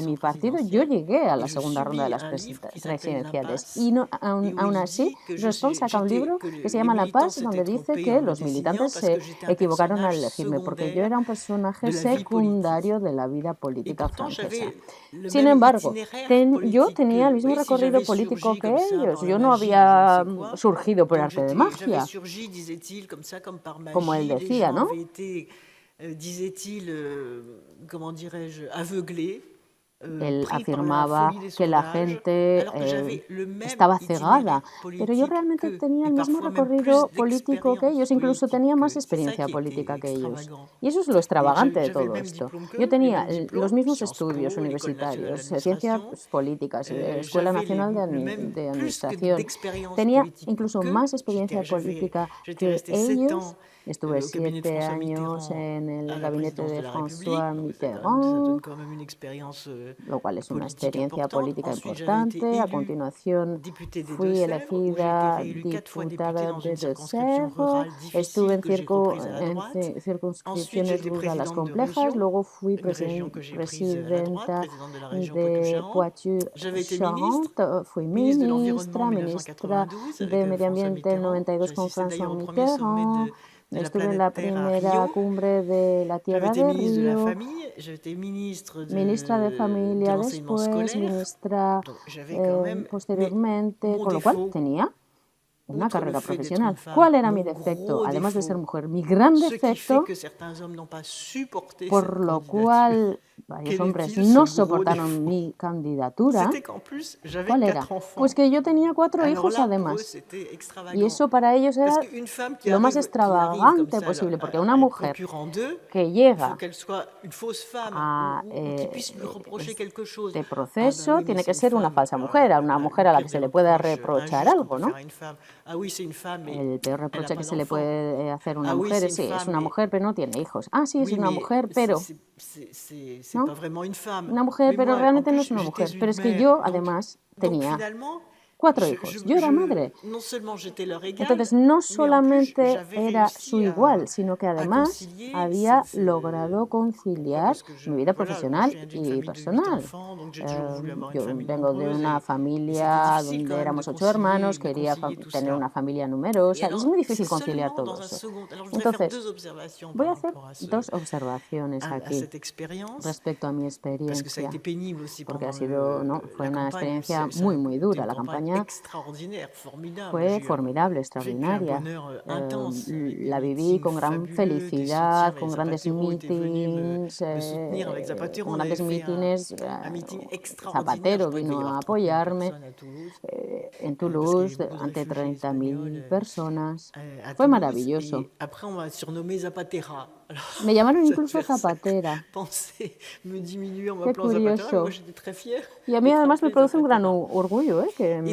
mi partido, yo llegué a la segunda ronda de las presidenciales. Y no, aún así, Jospin saca un libro que se llama La Paz, donde dice que los militantes se equivocaron al elegirme, porque yo era un personaje secundario de la vida política francesa. Sin embargo, yo tenía el mismo recorrido político que ellos. Yo no había surgido por arte de magia, como él decía, ¿no? Él afirmaba que la gente estaba cegada, pero yo realmente tenía el mismo recorrido político que ellos, incluso tenía más experiencia política que ellos. Y eso es lo extravagante de todo esto. Yo tenía los mismos estudios universitarios, ciencias políticas, Escuela Nacional de Administración. Tenía incluso más experiencia política que ellos. Estuve 7 años en el gabinete de François Mitterrand, lo cual es una experiencia política importante. A continuación fui elegida diputada de Serre, estuve en circunscripciones rurales complejas, luego fui presidenta de Poitou-Charentes, fui ministra de Medio Ambiente en 92 con François Mitterrand. Estuve en la primera cumbre de la Tierra de Río, ministra de Familia después, ministra posteriormente, con lo cual tenía una carrera profesional. ¿Cuál era mi defecto? Además de ser mujer, mi gran defecto, por lo cual varios hombres no soportaron mi candidatura, ¿cuál era? Pues que yo tenía 4 hijos además. Y eso para ellos era lo más extravagante posible, porque una mujer que llega a este proceso tiene que ser una falsa mujer, una mujer a la que se le pueda reprochar algo, ¿no? El peor reproche que se le puede hacer a una mujer es, sí, es una mujer pero no tiene hijos. Ah, sí, es una mujer pero... ¿no? Una mujer, pero realmente no es una mujer. Pero es que yo, además, tenía 4 hijos. Yo era madre. Entonces, no solamente era su igual, sino que además había logrado conciliar mi vida profesional y personal. Yo vengo de una familia donde éramos 8 hermanos, quería tener una familia numerosa. Es muy difícil conciliar todo eso. Entonces, voy a hacer 2 observaciones aquí respecto a mi experiencia, porque fue una experiencia muy, muy dura. La campaña fue formidable, extraordinaria. La viví con gran felicidad, con grandes mítines, Zapatero vino a apoyarme en Toulouse ante 30.000 personas. Fue maravilloso. Me llamaron incluso Zapatera. Qué curioso. Y a mí además me produce un gran orgullo que me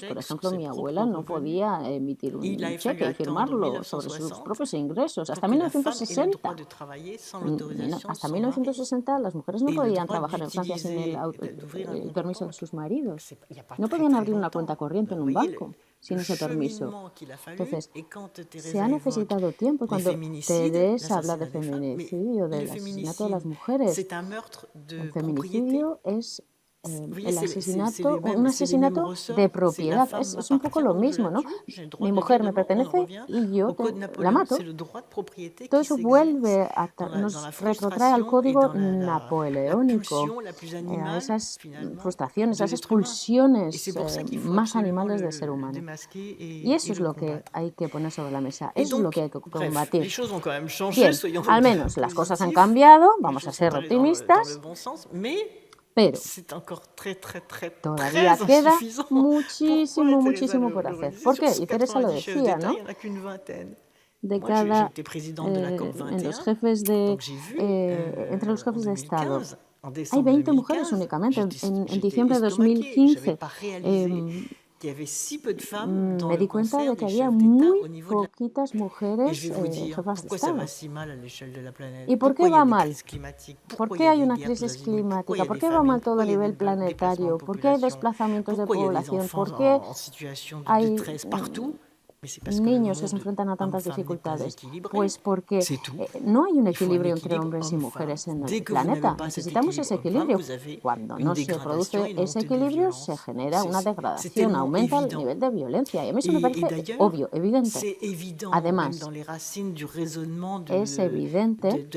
pues por ejemplo mi abuela no podía emitir un cheque y firmarlo sobre sus propios ingresos. Hasta 1960. Hasta 1960 las mujeres no podían trabajar en Francia sin el permiso de sus maridos. No podían abrir una cuenta corriente en un banco. sin ese permiso. Entonces, se ha necesitado tiempo. Cuando Teresa habla de feminicidio, del asesinato de las mujeres, el feminicidio es el asesinato, un asesinato de propiedad. Es un poco lo mismo, ¿no? Mi mujer me pertenece y yo la mato. Todo eso vuelve nos retrotrae al código napoleónico, a esas frustraciones, a esas pulsiones más animales del ser humano. Y eso es lo que hay que poner sobre la mesa, eso es lo que hay que combatir. Bien, al menos las cosas han cambiado, vamos a ser optimistas, pero todavía queda muchísimo por hacer. ¿Por qué? Y Teresa lo decía, ¿no? De cada en los jefes de entre los jefes de Estado hay 20 mujeres únicamente. En diciembre de 2015 me di cuenta de que había muy poquitas mujeres jefas de Estado. ¿Y por qué va mal? ¿Por qué hay una crisis climática? ¿Por qué va mal todo a nivel planetario? ¿Por qué hay desplazamientos de población? ¿Por qué hay niños que se enfrentan a tantas dificultades? Pues porque no hay un equilibrio entre hombres y mujeres en el planeta. Necesitamos ese equilibrio. Cuando no se produce ese equilibrio, se genera una degradación, aumenta el nivel de violencia. Y a mí eso me parece obvio, evidente. Además, es evidente,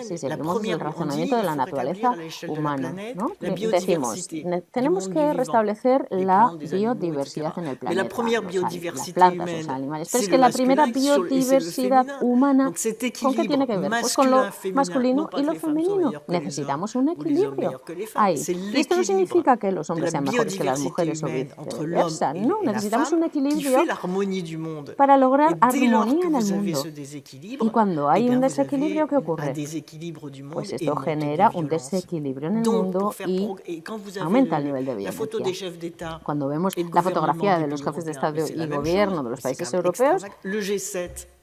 si seguimos el razonamiento de la naturaleza humana, ¿no? Decimos, tenemos que restablecer la biodiversidad en el planeta, las plantas, los animales. Pero es que la primera biodiversidad humana, ¿con qué tiene que ver? Pues con lo masculino y lo femenino. Necesitamos un equilibrio ahí. Y esto no significa que los hombres sean mejores que las mujeres o viceversa. No, necesitamos un equilibrio para lograr armonía en el mundo. Y cuando hay un desequilibrio, ¿qué ocurre? Pues esto genera un desequilibrio en el mundo y aumenta el nivel de violencia. Cuando vemos la fotografía de los jefes de Estado y gobierno de los países europeos,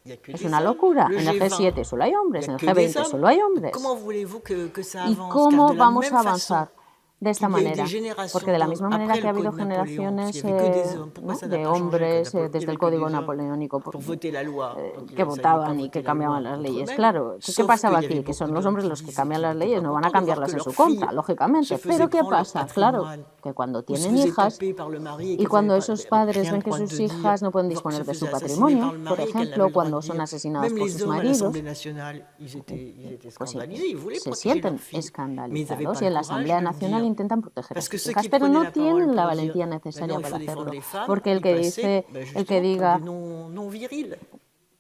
es una locura. En el G7 solo hay hombres, en el G20 solo hay hombres. ¿Y cómo vamos a avanzar? De esta manera, porque de la misma manera que ha habido generaciones de hombres desde el Código Napoleónico que votaban y que cambiaban las leyes. Claro, ¿qué pasaba aquí? Que son los hombres los que cambian las leyes, no van a cambiarlas en su contra, lógicamente. Pero ¿qué pasa? Claro, que cuando tienen hijas y cuando esos padres ven que sus hijas no pueden disponer de su patrimonio, por ejemplo, cuando son asesinadas por sus maridos, pues se sienten escandalizados y en la Asamblea Nacional intentan proteger a sus hijas, pero no tienen la valentía necesaria para hacerlo, porque el que diga,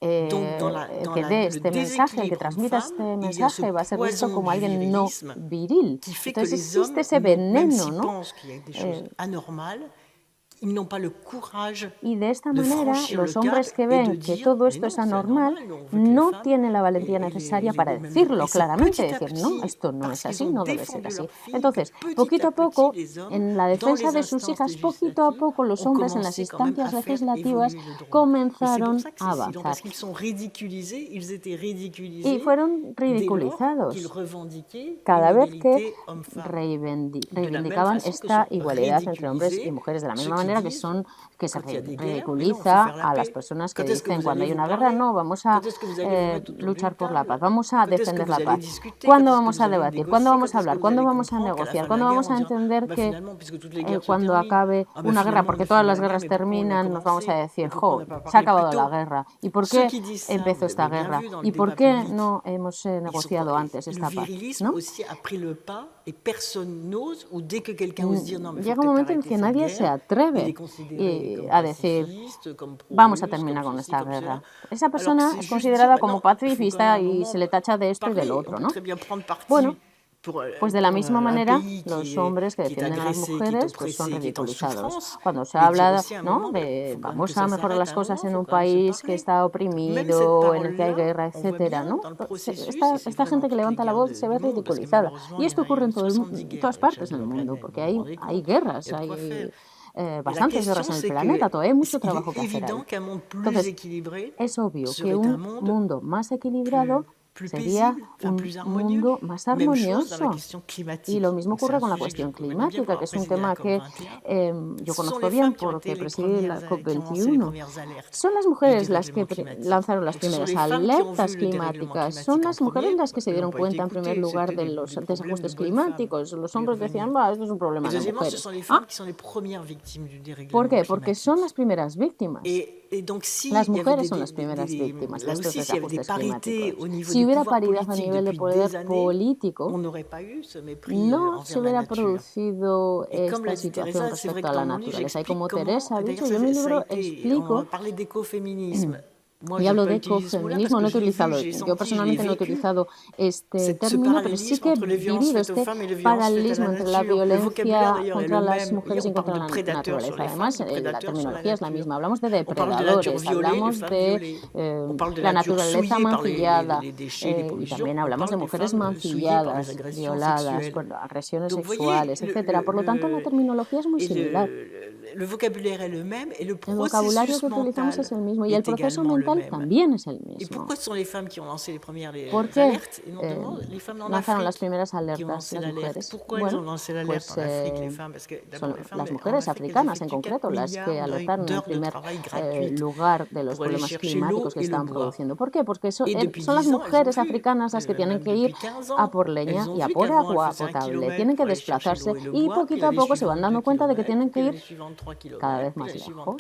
el que dé este mensaje, el que transmita este mensaje va a ser visto como alguien no viril. Entonces existe ese veneno, ¿no? Y de esta manera, los hombres que ven que todo esto es anormal no tienen la valentía necesaria para decirlo claramente, decir, no, esto no es así, no debe ser así. Entonces, poquito a poco, en la defensa de sus hijas, poquito a poco los hombres en las instancias legislativas comenzaron a avanzar. Y fueron ridiculizados cada vez que reivindicaban esta igualdad entre hombres y mujeres, de la misma manera que se ridiculiza a las personas que dicen cuando hay una guerra, no, vamos a luchar por la paz, vamos a defender la paz. ¿Cuándo vamos a debatir? ¿Cuándo vamos a hablar? ¿Cuándo vamos a negociar? ¿Cuándo vamos a entender que cuando acabe una guerra, porque todas las guerras terminan, nos vamos a decir, jo, se ha acabado la guerra? ¿Y por qué empezó esta guerra? ¿Y por qué no hemos negociado antes esta paz? ¿No? Llega un momento en que nadie se atreve a decir, vamos a terminar con esta guerra. Esa persona es considerada como pacifista y se le tacha de esto y del otro, ¿no? Bueno, pues de la misma manera, los hombres que defienden a las mujeres pues son ridiculizados. Cuando se habla, ¿no?, de vamos a mejorar las cosas en un país que está oprimido, en el que hay guerra, etcétera, ¿no? Esta gente que levanta la voz se ve ridiculizada. Y esto ocurre en todas partes del mundo, porque hay guerras, hay bastantes guerras en el planeta, todavía hay mucho trabajo que hacer ahí. Entonces, es obvio que un mundo más equilibrado sería un mundo más armonioso. Y lo mismo ocurre con la cuestión climática, que es un tema que yo conozco bien porque presidí la COP21. Son las mujeres las que lanzaron las primeras alertas climáticas, son las mujeres las que se dieron cuenta en primer lugar de los desajustes climáticos. Los hombres decían, esto es un problema de mujeres. ¿Por qué? Porque son las primeras víctimas. Las mujeres son las primeras víctimas de estos desajustes climáticos. Si hubiera paridad a nivel de poder político, no se hubiera producido esta situación respecto a la naturaleza. Y como Teresa ha dicho, yo en mi libro explico, y hablo de ecofeminismo, no he utilizado, yo personalmente no he utilizado este término, pero sí que he vivido este paralelismo entre la violencia contra las mujeres y contra la naturaleza. Además, la terminología es la misma. Hablamos de depredadores, hablamos de la naturaleza mancillada y también hablamos de mujeres mancilladas, violadas, por agresiones sexuales, etc. Por lo tanto, la terminología es muy similar. El vocabulario que utilizamos es el mismo y el proceso mental también es el mismo. ¿Por qué lanzaron las primeras alertas las mujeres? Bueno, pues son las mujeres africanas en concreto las que alertaron en primer lugar de los problemas climáticos que están produciendo. ¿Por qué? Porque son las mujeres africanas las que tienen que ir a por leña y a por agua potable. Tienen que desplazarse y poquito a poco se van dando cuenta de que tienen que ir cada vez más lejos.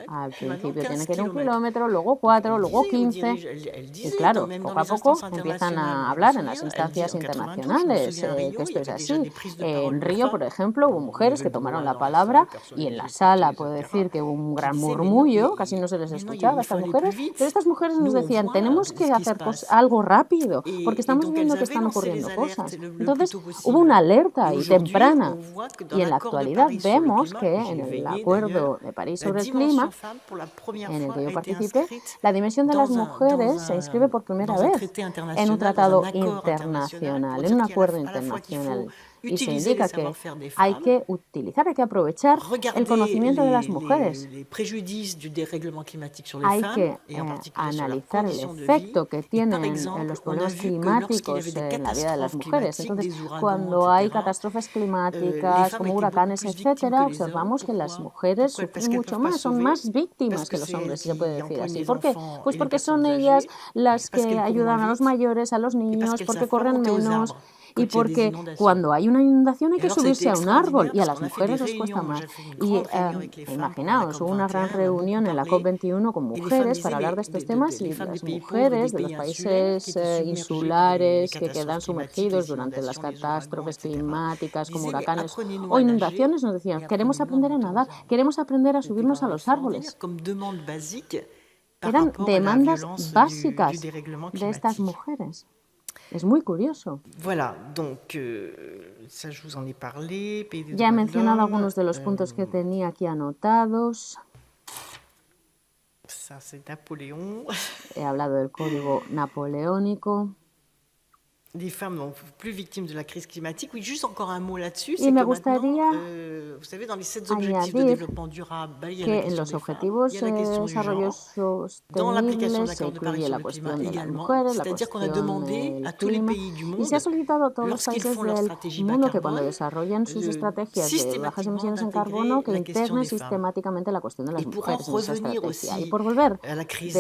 Al principio tienen que ir 1 kilómetro, luego 4, luego 15. Y claro, poco a poco empiezan a hablar en las instancias internacionales que esto es así. En Río, por ejemplo, hubo mujeres que tomaron la palabra y en la sala puedo decir que hubo un gran murmullo, casi no se les escuchaba a estas mujeres, pero estas mujeres nos decían, tenemos que hacer algo rápido, porque estamos viendo que están ocurriendo cosas. Entonces, hubo una alerta ahí temprana. Y en la actualidad vemos que en el Acuerdo de París sobre el clima, en el que yo participé, la dimensión de las mujeres se inscribe por primera vez en un tratado internacional, en un acuerdo internacional. Y se indica que hay que utilizar, hay que aprovechar el conocimiento de las mujeres. Hay que analizar el efecto que tienen los problemas climáticos en la vida de las mujeres. Entonces, cuando hay catástrofes climáticas como huracanes, etcétera, observamos que las mujeres sufren mucho más, son más víctimas que los hombres, si se puede decir así. ¿Por qué? Pues porque son ellas las que ayudan a los mayores, a los niños, porque corren menos. Y porque cuando hay una inundación hay que subirse a un árbol y a las mujeres les cuesta más. Y imaginaos, hubo una gran reunión en la COP21 con mujeres para hablar de estos temas y las mujeres de los países insulares que quedan sumergidos durante las catástrofes climáticas como huracanes o inundaciones nos decían, queremos aprender a nadar, queremos aprender a subirnos a los árboles. Eran demandas básicas de estas mujeres. Es muy curioso. Ya he mencionado algunos de los puntos que tenía aquí anotados. He hablado del código napoleónico. Des femmes donc plus victimes de la crise climatique. Oui, juste encore un mot là-dessus, c'est que maintenant, vous savez, dans les 7 objectifs de développement durable, il y a la question des femmes, il y a la question du genre, dans l'application de l'accord de Paris sur le climat également, c'est-à-dire qu'on a demandé à tous les pays du monde, lorsqu'ils font leur stratégie bas carbone, systématiquement intégrer la question des femmes. Et pour en revenir aussi à la crise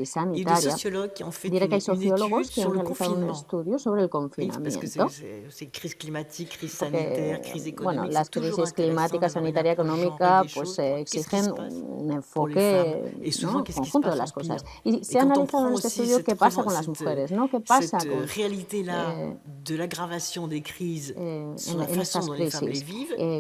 sanitaire, il y a des sociologues qui ont fait une étude sur le confinement. Sobre el confinamiento. Parce que c'est crise climatique, crise sanitaire, crise économique. Bueno, las crisis climática, sanitaria, económica, pues exigen un enfoque conjunto de las cosas. Y se ha analizado en este estudio qué pasa con las mujeres, ¿no? ¿Qué pasa con en estas crisis?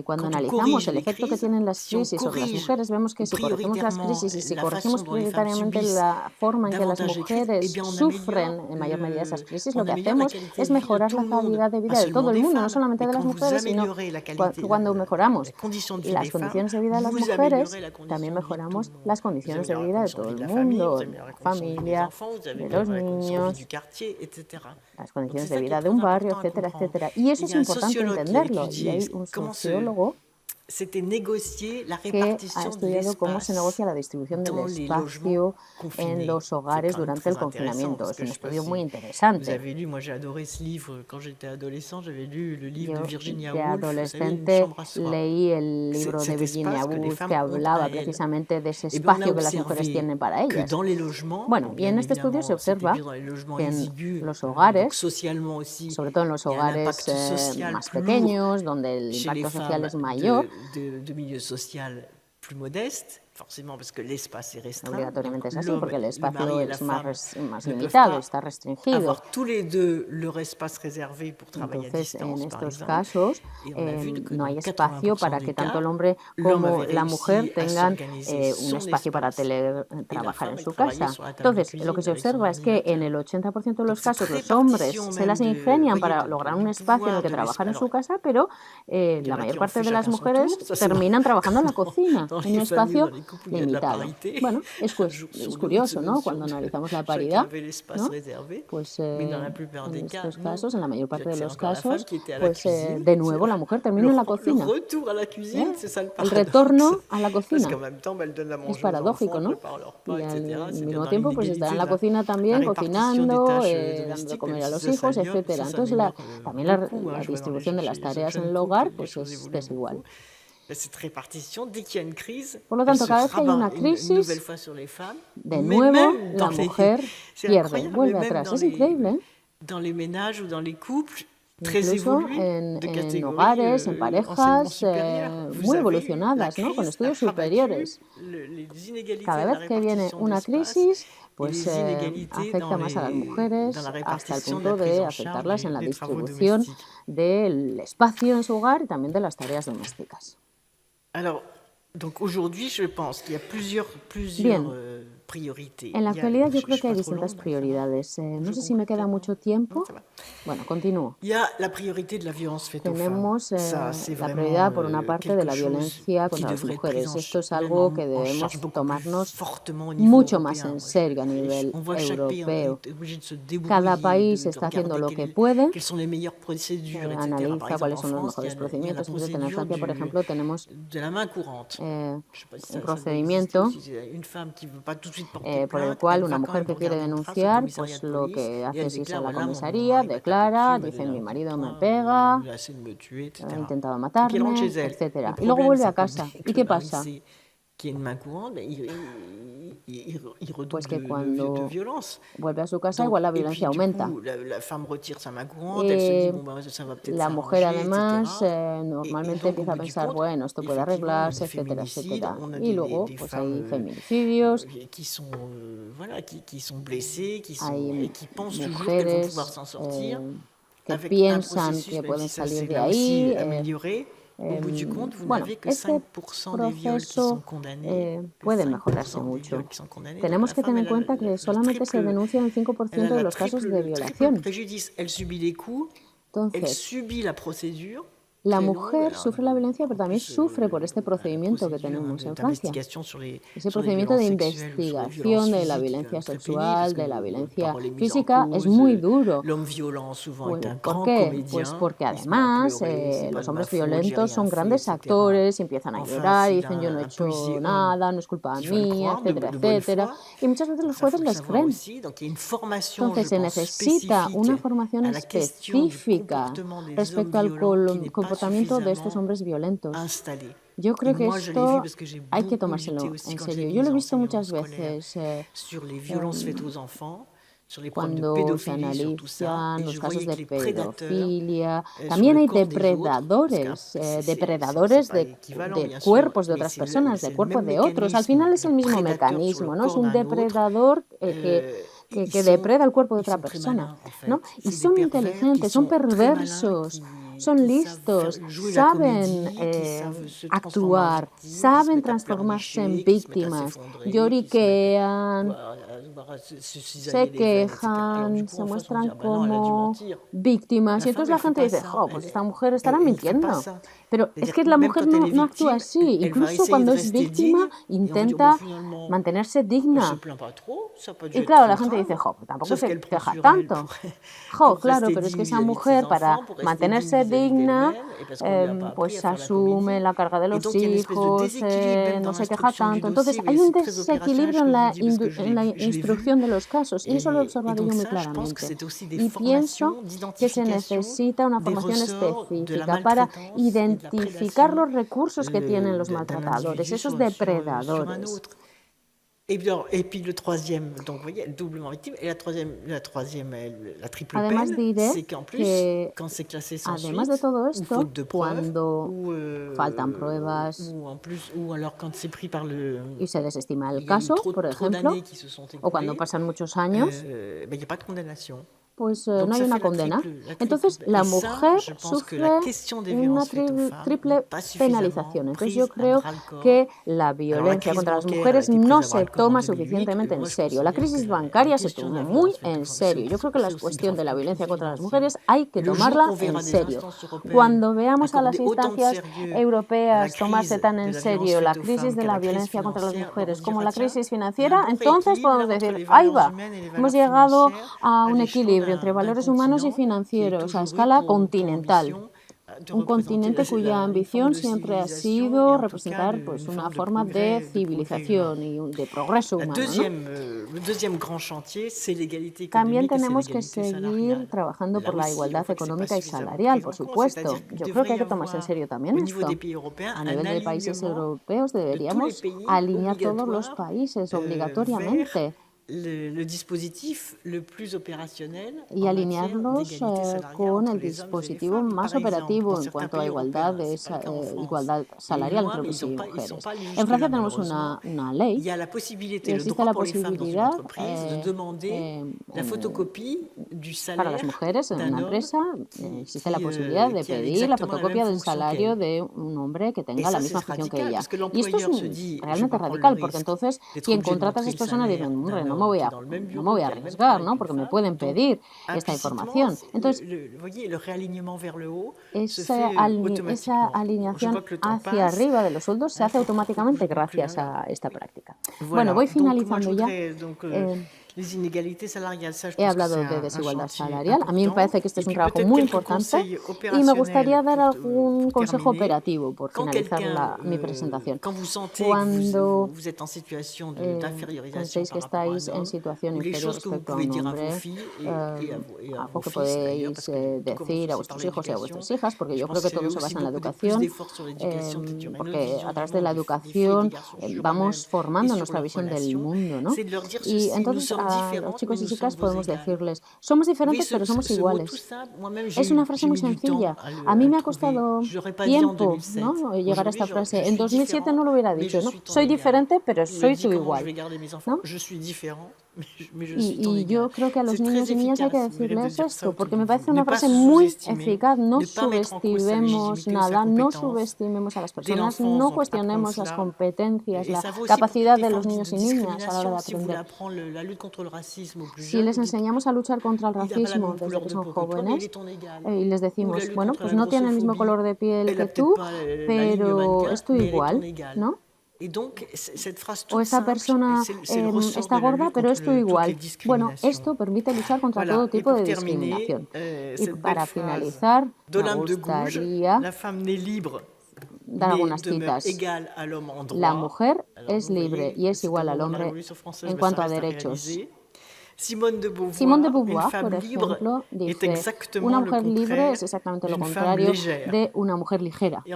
Cuando analizamos el efecto que tienen las crisis sobre las mujeres, vemos que si corregimos las crisis y si corregimos prioritariamente la forma en que las mujeres sufren en mayor medida esas crisis, lo que hacemos es mejorar la calidad de vida de todo el mundo, no solamente de las mujeres, sino cuando mejoramos las condiciones de vida de las mujeres, también mejoramos las condiciones de vida de todo el mundo, de la familia, de los niños, las condiciones de vida de un barrio, etcétera, etcétera. Y eso es importante entenderlo. Y hay un sociólogo que ha estudiado cómo se negocia la distribución del espacio en los hogares durante el confinamiento. Es un estudio muy interesante. Yo, de adolescente, leí el libro de Virginia Woolf que hablaba precisamente de ese espacio que las mujeres tienen para ellas. Bueno, y en este estudio se observa que en los hogares, sobre todo en los hogares más pequeños, donde el impacto social es mayor, de milieu social plus modeste, forcément parce que l'espace est restreint. Obligatoriamente es así, porque el espacio es más limitado, está restringido. Avoir tous les deux leur espace réservé pour travailler à Entonces, distance, en par estos exemple. casos, no hay espacio para que tanto el hombre como la mujer tengan un espacio para teletrabajar en su casa. Entonces, lo que se observa es que en el 80% de los casos los hombres se las ingenian para lograr un espacio en el que trabajar en su casa, pero la mayor parte de las mujeres terminan trabajando en la cocina, en un espacio limitado. Bueno, es curioso, ¿no? Cuando analizamos la paridad, ¿no? Pues en estos casos, en la mayor parte de los casos, pues de nuevo la mujer termina en la cocina. El retorno a la cocina. Es paradójico, ¿no? Y al mismo tiempo, pues estar en la cocina también, cocinando, dando de comer a los hijos, etcétera. Entonces, también la distribución de las tareas en el hogar, pues es desigual. Por lo tanto, cada vez que hay una crisis, de nuevo la mujer pierde, vuelve atrás. Es increíble, incluso en hogares, en parejas muy evolucionadas, ¿no? Con estudios superiores. Cada vez que viene una crisis, pues afecta más a las mujeres hasta el punto de afectarlas en la distribución del espacio en su hogar y también de las tareas domésticas. Alors, donc aujourd'hui, je pense qu'il y a plusieurs priorités. En la actualidad yo creo que hay distintas prioridades. No sé si me queda mucho tiempo. Bueno, continúo. Tenemos la prioridad, por una parte, de la violencia contra las mujeres. Esto es algo que debemos tomarnos mucho más en serio a nivel europeo. Cada país está haciendo lo que puede, analiza cuáles son los mejores procedimientos. Entonces, en Francia, por ejemplo, tenemos un procedimiento por el cual una mujer que quiere denunciar, pues lo que hace es irse a la comisaría, declara, dice mi marido me pega, ha intentado matarme, etcétera. Y luego vuelve a casa. ¿Y qué pasa? Pues que cuando vuelve a su casa, igual la violencia aumenta. La mujer, además, normalmente empieza a pensar, bueno, esto puede arreglarse, etcétera, etcétera. Y luego, pues hay feminicidios, hay mujeres que piensan que pueden salir de ahí. Bueno, este proceso puede mejorarse mucho. Tenemos que tener en cuenta que solamente se denuncia el 5% de los casos de violación. Entonces, la mujer sufre la violencia, pero también sufre por este procedimiento que tenemos en Francia. Ese procedimiento de investigación de la violencia sexual, de la violencia física, es muy duro. ¿Por qué? Pues porque además los hombres violentos son grandes actores, y empiezan a llorar y dicen yo no he hecho nada, no es culpa mía, etcétera, etcétera. Y muchas veces los jueces les creen. Entonces se necesita una formación específica respecto al comportamiento de estos hombres violentos. Yo creo que esto hay que tomárselo en serio. Yo lo he visto muchas veces cuando se analizan los casos de pedofilia. También hay depredadores de cuerpos de otras personas, de cuerpos de otros. Al final es el mismo mecanismo, ¿no? Es un depredador que depreda el cuerpo de otra persona, ¿no? Y son inteligentes, son perversos, son listos, saben actuar, saben transformarse en víctimas, lloriquean, se quejan, se muestran como víctimas y entonces la gente dice, pues esta mujer estará mintiendo. Pero es que la mujer no actúa así, incluso cuando es víctima intenta mantenerse digna. Y claro, la gente dice, tampoco se queja tanto. Claro, pero es que esa mujer para mantenerse digna pues asume la carga de los hijos, no se queja tanto. Entonces hay un desequilibrio en la instrucción de los casos y eso lo he observado yo muy claramente. Y pienso que se necesita una formación específica para identificar los recursos que tienen los maltratadores, esos depredadores. Et puis le troisième, donc vous voyez, doublement victime. Et la triple peine, c'est qu'en plus, quand c'est classé sans suite, ou faute de preuves, faltan pruebas, ou alors quand c'est pris par le... y se desestima el caso, por ejemplo, o cuando pasan muchos años, il n'y a pas de condamnation. Pues no hay una condena. Entonces la mujer sufre una triple penalización. Entonces yo creo que la violencia contra las mujeres no se toma suficientemente en serio. La crisis bancaria se tomó muy en serio. Yo creo que la cuestión de la violencia contra las mujeres hay que tomarla en serio. Cuando veamos a las instancias europeas tomarse tan en serio la crisis de la violencia contra las mujeres como la crisis financiera, entonces podemos decir, ahí va, hemos llegado a un equilibrio entre valores humanos y financieros a escala continental. Un continente cuya ambición siempre ha sido representar pues, una forma de civilización y de progreso humano, ¿no? También tenemos que seguir trabajando por la igualdad económica y salarial, por supuesto. Yo creo que hay que tomarse en serio también esto. A nivel de países europeos deberíamos alinear todos los países obligatoriamente. Y alinearlos con el dispositivo más operativo en cuanto a igualdad salarial entre hombres y mujeres. En Francia tenemos una ley y existe la posibilidad para las mujeres en una empresa, existe la posibilidad de pedir la fotocopia del salario de un hombre que tenga la misma función que ella. Y esto es realmente radical, porque entonces quien contrata a esas personas dice, hombre, no me voy a arriesgar, ¿no? Porque me pueden pedir esta información. Entonces, esa alineación hacia arriba de los sueldos se hace automáticamente gracias a esta práctica. Bueno, voy finalizando ya. He hablado de desigualdad salarial. A mí me parece que este es un trabajo muy importante y me gustaría dar algún consejo operativo por finalizar mi presentación. Cuando penséis que estáis en situación inferior respecto a un hombre, algo que podéis decir a vuestros hijos y a vuestras hijas, porque yo creo que todo se basa en la educación, porque a través de la educación vamos formando nuestra visión del mundo, ¿no? Y entonces a los chicos y chicas podemos decirles, somos diferentes pero somos iguales. Es una frase muy sencilla. A mí me ha costado tiempo, ¿no?, llegar a esta frase. En 2007 no lo hubiera dicho, ¿no? Soy diferente pero soy tú igual, ¿no? Y yo creo que a los niños y niñas hay que decirles esto, porque me parece una frase muy eficaz. No subestimemos nada, no subestimemos a las personas, no cuestionemos las competencias, la capacidad de los niños y niñas a la hora de aprender. Si les enseñamos a luchar contra el racismo desde que son jóvenes y les decimos, bueno, pues no tiene el mismo color de piel que tú, pero es tú igual, ¿no? O esa persona está gorda, pero es tú igual. Bueno, esto permite luchar contra todo tipo de discriminación. Y para finalizar, me gustaría dar algunas citas. La mujer es libre y es igual al hombre en cuanto a derechos. Simone de Beauvoir, por ejemplo, dice, una mujer libre es exactamente lo contrario de una mujer ligera. Y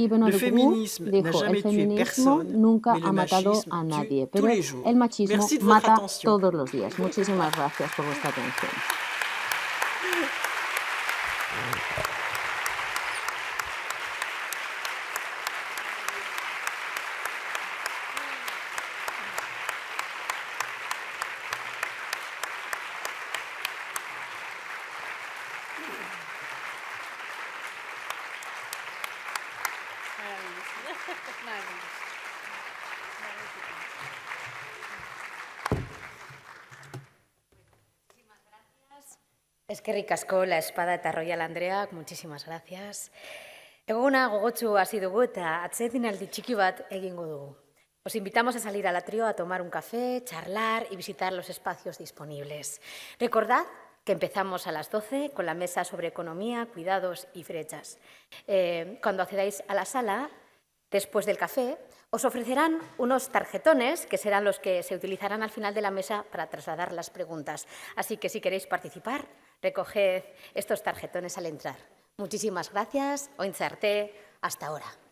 Benoît de Groux dijo, el feminismo nunca ha matado a nadie, pero el machismo mata todos los días. Muchísimas gracias por vuestra atención. Eskerrik asko, La Espada eta Royal Andreak, muchísimas gracias. Eguna gogotsu hasi dugu eta atsedenaldi txiki bat egingo dugu. Os invitamos a salir al atrio a tomar un café, charlar y visitar los espacios disponibles. Recordad que empezamos a las 12 con la mesa sobre economía, cuidados y brechas. Cuando accedáis a la sala, después del café, os ofrecerán unos tarjetones que serán los que se utilizarán al final de la mesa para trasladar las preguntas. Así que si queréis participar, recoged estos tarjetones al entrar. Muchísimas gracias. Ointza arte. Hasta ahora.